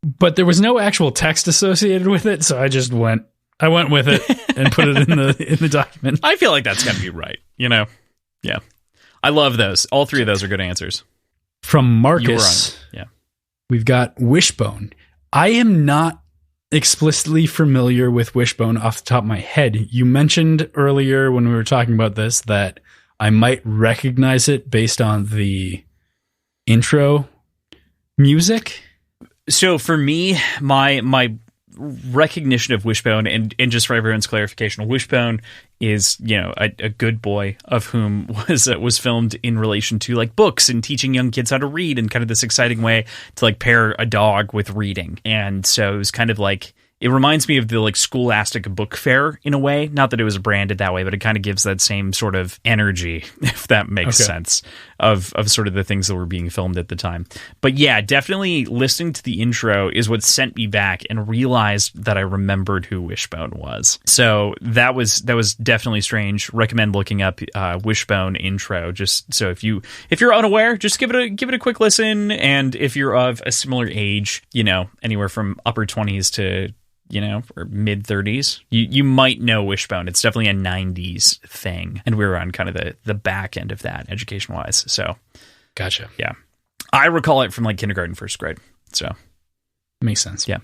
but there was no actual text associated with it. So I just went with it and put it in the document. I feel like that's got to be right. You know? Yeah. I love those. All 3 of those are good answers. From Marcus. Yeah. We've got Wishbone. I am not explicitly familiar with Wishbone off the top of my head. You mentioned earlier when we were talking about this that I might recognize it based on the intro Music? So for me, my recognition of Wishbone, and just for everyone's clarification, Wishbone is, you know, a good boy of whom was filmed in relation to like books and teaching young kids how to read, and kind of this exciting way to like pair a dog with reading. And so it was kind of like, it reminds me of the like Scholastic book fair in a way. Not that it was branded that way, but it kind of gives that same sort of energy, if that makes sense, of sort of the things that were being filmed at the time. But yeah, definitely listening to the intro is what sent me back and realized that I remembered who Wishbone was. So that was definitely strange. Recommend looking up Wishbone intro, just so if you're unaware, just give it a quick listen. And if you're of a similar age, you know, anywhere from upper 20s to, you know, or mid 30s, you might know Wishbone. It's definitely a 90s thing, and we were on kind of the back end of that education wise. So gotcha. Yeah, I recall it from like kindergarten, first grade. So makes sense. Yeah.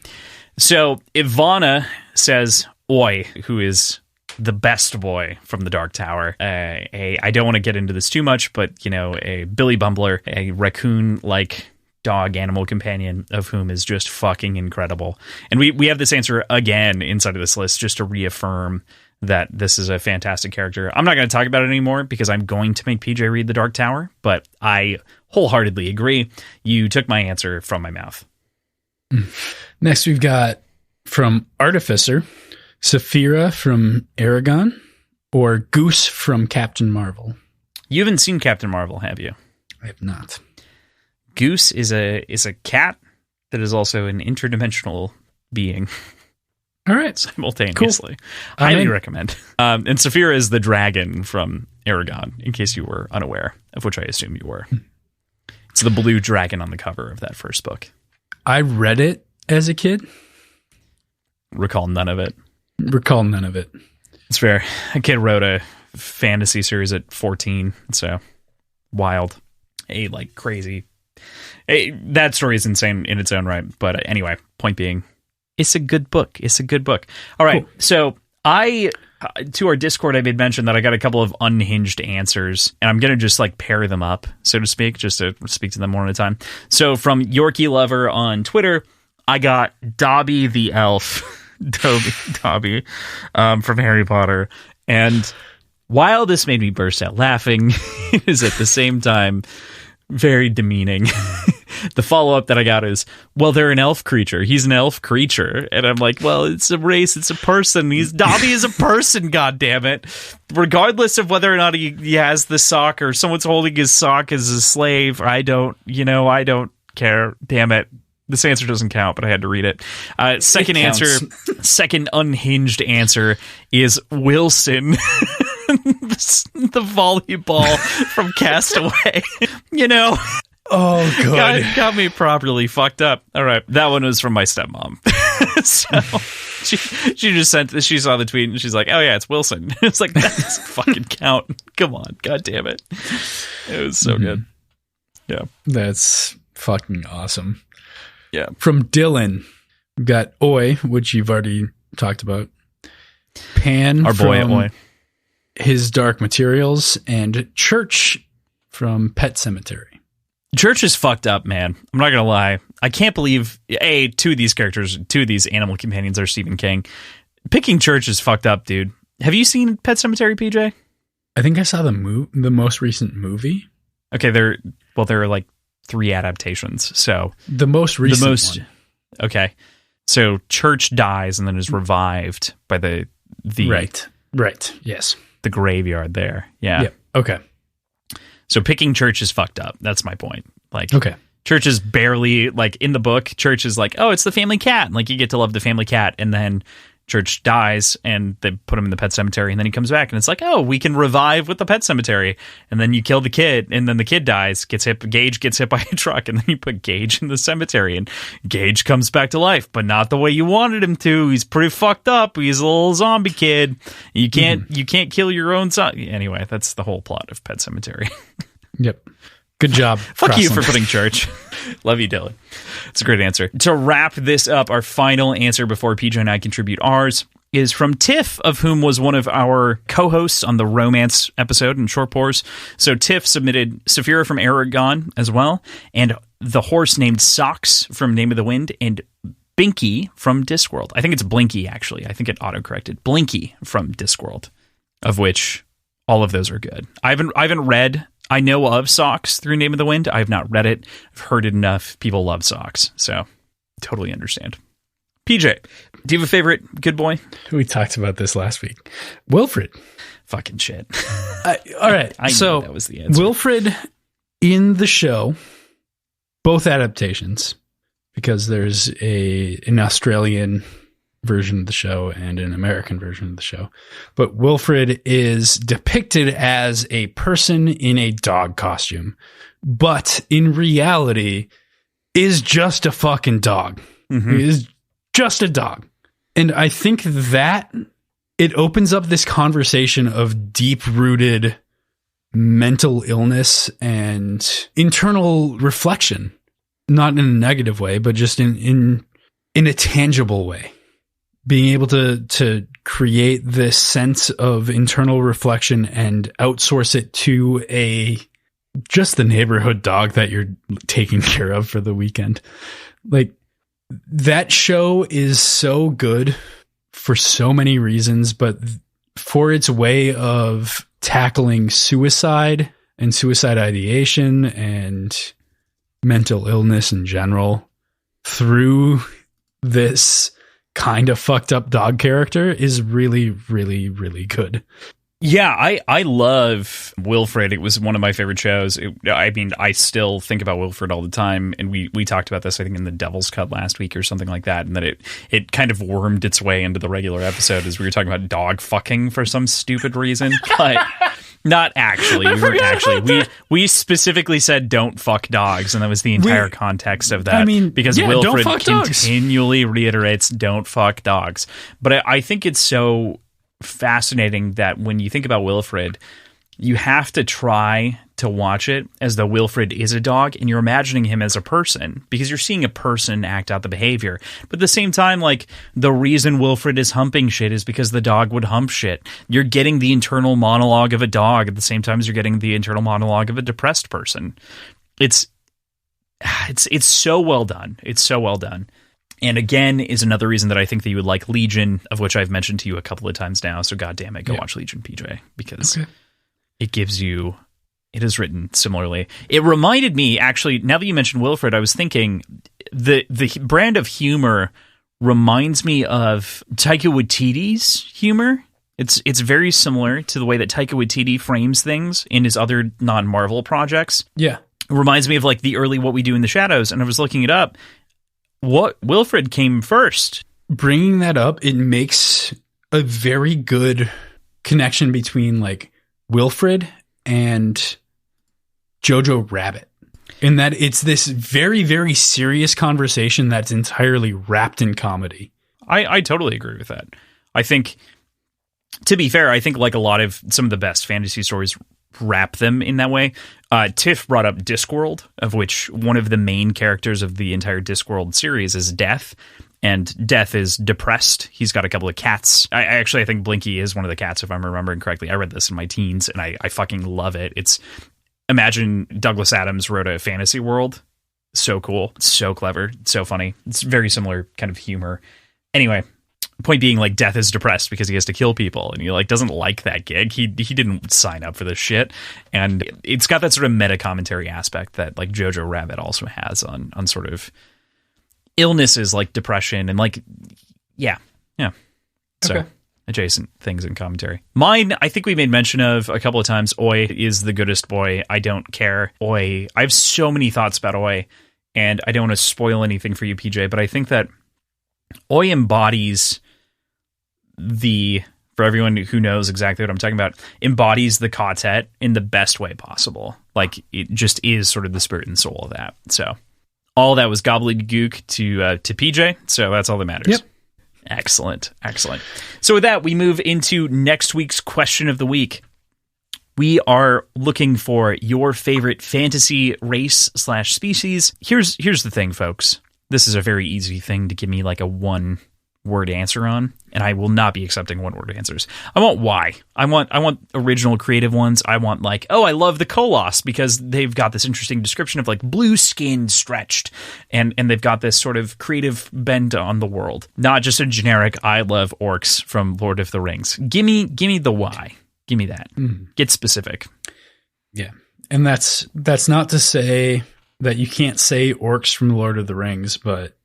So Ivana says, "Oi," who is the best boy from the Dark Tower. I don't want to get into this too much, but you know, a Billy Bumbler, a raccoon like dog animal companion of whom is just fucking incredible. And we have this answer again inside of this list just to reaffirm that this is a fantastic character. I'm not going to talk about it anymore because I'm going to make PJ read The Dark Tower, but I wholeheartedly agree. You took my answer from my mouth. Next, we've got from Artificer, Saphira from Aragon, or Goose from Captain Marvel. You haven't seen Captain Marvel, have you? I have not. Goose is a cat that is also an interdimensional being. All right. Simultaneously. Cool. Highly recommend. And Saphira is the dragon from Aragon, in case you were unaware, of which I assume you were. It's the blue dragon on the cover of that first book. I read it as a kid. Recall none of it. It's fair. A kid wrote a fantasy series at 14, so wild. Like crazy. That story is insane in its own right. But anyway, point being, it's a good book. All right. Cool. So to our Discord, I made mention that I got a couple of unhinged answers, and I'm going to just like pair them up, so to speak, just to speak to them one at a time. So from Yorkie Lover on Twitter, I got Dobby the elf, Dobby from Harry Potter. And while this made me burst out laughing, it is at the same time very demeaning. The follow-up that I got is, well, they're an elf creature. He's an elf creature. And I'm like, well, it's a race. It's a person. Dobby is a person, goddammit. Regardless of whether or not he has the sock or someone's holding his sock as a slave, I don't care. Damn it. This answer doesn't count, but I had to read it. Second unhinged answer is Wilson. The volleyball from Castaway. Oh, good. Got me properly fucked up. All right. That one was from my stepmom. So she just she saw the tweet and she's like, oh, yeah, it's Wilson. It's like, that doesn't fucking count. Come on. God damn it. It was so good. Yeah. That's fucking awesome. Yeah. From Dylan, we've got Oi, which you've already talked about. Pan, our boy Oi. His Dark Materials, and Church from Pet Cemetery. Church is fucked up, man. I'm not gonna lie. I can't believe two of these animal companions are Stephen King. Picking Church is fucked up, dude. Have you seen Pet Cemetery, PJ? I think I saw the most recent movie. Okay, there are like 3 adaptations. So the most recent one. Okay, so Church dies and then is revived by the right. Yes, the graveyard there. Yeah. Yep. Okay. So picking Church is fucked up. That's my point. Like, okay. Church is barely, like, in the book, Church is like, oh, it's the family cat. And, like, you get to love the family cat. And then Church dies, and they put him in the pet cemetery. And then he comes back, and it's like, oh, we can revive with the pet cemetery. And then you kill the kid, and then the kid dies, Gage gets hit by a truck, and then you put Gage in the cemetery. And Gage comes back to life, but not the way you wanted him to. He's pretty fucked up. He's a little zombie kid. You can't kill your own son. Anyway, that's the whole plot of Pet Cemetery. Yep. Good job. Fuck you for putting Church. Love you, Dylan. It's a great answer. To wrap this up, our final answer before PJ and I contribute ours is from Tiff, of whom was one of our co-hosts on the romance episode in Short Pours. So Tiff submitted Saphira from Aragon as well, and the horse named Socks from Name of the Wind, and Binky from Discworld. I think it's Blinky, actually. I think it auto-corrected. Blinky from Discworld, of which all of those are good. I haven't read... I know of Socks through Name of the Wind. I have not read it. I've heard it enough. People love Socks, so totally understand. PJ, do you have a favorite good boy? We talked about this last week. Wilfred. Fucking shit. All right. I so knew that was the answer. Wilfred in the show, both adaptations, because there's an Australian version of the show and an American version of the show. But Wilfred is depicted as a person in a dog costume, but in reality is just a fucking dog. Mm-hmm. He is just a dog. And I think that it opens up this conversation of deep-rooted mental illness and internal reflection, not in a negative way, but just in a tangible way. Being able to create this sense of internal reflection and outsource it to just the neighborhood dog that you're taking care of for the weekend. Like, that show is so good for so many reasons, but for its way of tackling suicide and suicide ideation and mental illness in general through this kind of fucked up dog character is really, really, really good. Yeah, I love Wilfred. It was one of my favorite shows. I still think about Wilfred all the time, and we talked about this, I think, in the Devil's Cut last week or something like that, and that it kind of wormed its way into the regular episode as we were talking about dog fucking for some stupid reason, but not actually. We weren't actually. We specifically said don't fuck dogs, and that was the entire context of that. I mean, because Wilfred continually reiterates don't fuck dogs. But I think it's so fascinating that when you think about Wilfred, you have to try to watch it as though Wilfred is a dog and you're imagining him as a person because you're seeing a person act out the behavior. But at the same time, like, the reason Wilfred is humping shit is because the dog would hump shit. You're getting the internal monologue of a dog at the same time as you're getting the internal monologue of a depressed person. It's so well done. It's so well done. And again, is another reason that I think that you would like Legion, of which I've mentioned to you a couple of times now. So God damn it, go watch Legion, PJ, because it gives you, it is written similarly. It reminded me, actually, now that you mentioned Wilfred, I was thinking the brand of humor reminds me of Taika Waititi's humor. It's very similar to the way that Taika Waititi frames things in his other non-Marvel projects. Yeah. It reminds me of like the early What We Do in the Shadows. And I was looking it up. What Wilfred came first. Bringing that up, it makes a very good connection between like Wilfred and Jojo Rabbit, in that it's this very, very serious conversation that's entirely wrapped in comedy. I totally agree with that. I think, to be fair, I think like a lot of some of the best fantasy stories wrap them in that way. Tiff brought up Discworld, of which one of the main characters of the entire Discworld series is Death, and Death is depressed. He's got a couple of cats. I think Blinky is one of the cats, if I'm remembering correctly. I read this in my teens, and I fucking love it. It's, imagine Douglas Adams wrote a fantasy world. So cool, so clever, so funny. It's very similar kind of humor. Anyway, point being, like, Death is depressed because he has to kill people, and he like doesn't like that gig. He didn't sign up for this shit, and it's got that sort of meta commentary aspect that like Jojo Rabbit also has on sort of illnesses like depression and like so adjacent things in commentary. Mine, I think we made mention of a couple of times. Oi is the goodest boy. I don't care. Oi, I have so many thoughts about Oi, and I don't want to spoil anything for you, PJ, but I think that Oi embodies for everyone who knows exactly what I'm talking about, embodies the quartet in the best way possible. Like, it just is sort of the spirit and soul of that. So all that was gobbledygook to PJ. So that's all that matters. Yep. Excellent. So with that, we move into next week's question of the week. We are looking for your favorite fantasy race/species. Here's the thing, folks. This is a very easy thing to give me like a one one-word answer on, and I will not be accepting one-word answers. I want why. I want original creative ones. I want like, oh, I love the Koloss because they've got this interesting description of like blue skin stretched, and they've got this sort of creative bend on the world, not just a generic I love orcs from Lord of the Rings. Give me the why. Give me that. Get specific. Yeah. And that's not to say that you can't say orcs from Lord of the Rings, but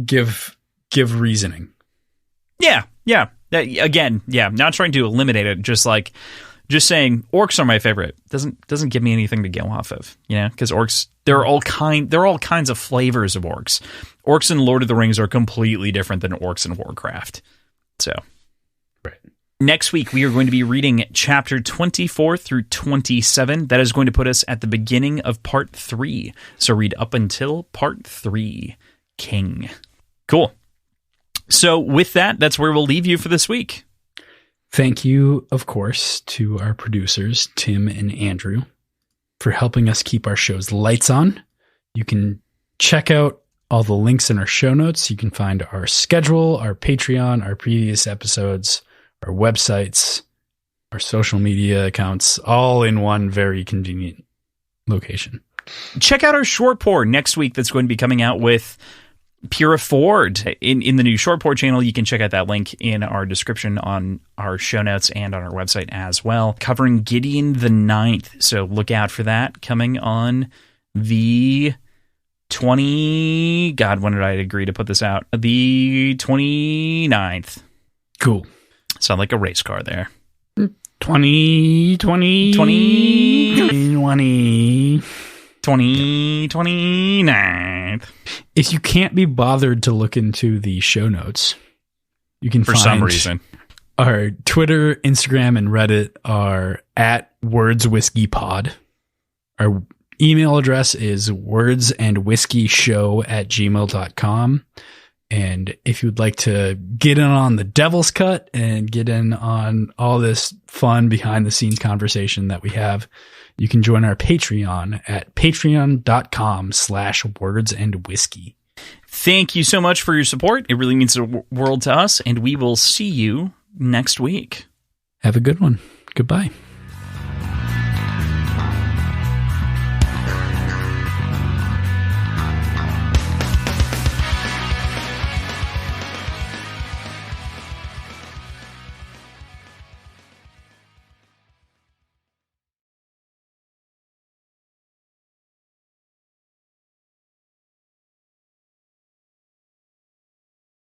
give reasoning. Yeah. Again, not trying to eliminate it, just saying orcs are my favorite doesn't give me anything to go off of, because orcs, there are all kinds of flavors of orcs. Orcs in Lord of the Rings are completely different than orcs in Warcraft. So, right. Next week, we are going to be reading chapter 24 through 27. That is going to put us at the beginning of part 3. So read up until part 3, King. Cool. So with that, that's where we'll leave you for this week. Thank you, of course, to our producers, Tim and Andrew, for helping us keep our show's lights on. You can check out all the links in our show notes. You can find our schedule, our Patreon, our previous episodes, our websites, our social media accounts, all in one very convenient location. Check out our short pour next week that's going to be coming out with Pura Ford in the new short pour channel. You can check out that link in our description on our show notes and on our website as well, covering Gideon the Ninth. So look out for that coming on the 20... God, when did I agree to put this out? The 29th. Cool. Sound like a race car there. 2029. If you can't be bothered to look into the show notes, you can for some reason. Our Twitter, Instagram, and Reddit are at wordswhiskeypod. Our email address is wordsandwhiskeyshow@gmail.com. And if you'd like to get in on the Devil's Cut and get in on all this fun behind-the-scenes conversation that we have, you can join our Patreon at patreon.com/wordsandwhiskey. Thank you so much for your support. It really means the world to us, and we will see you next week. Have a good one. Goodbye.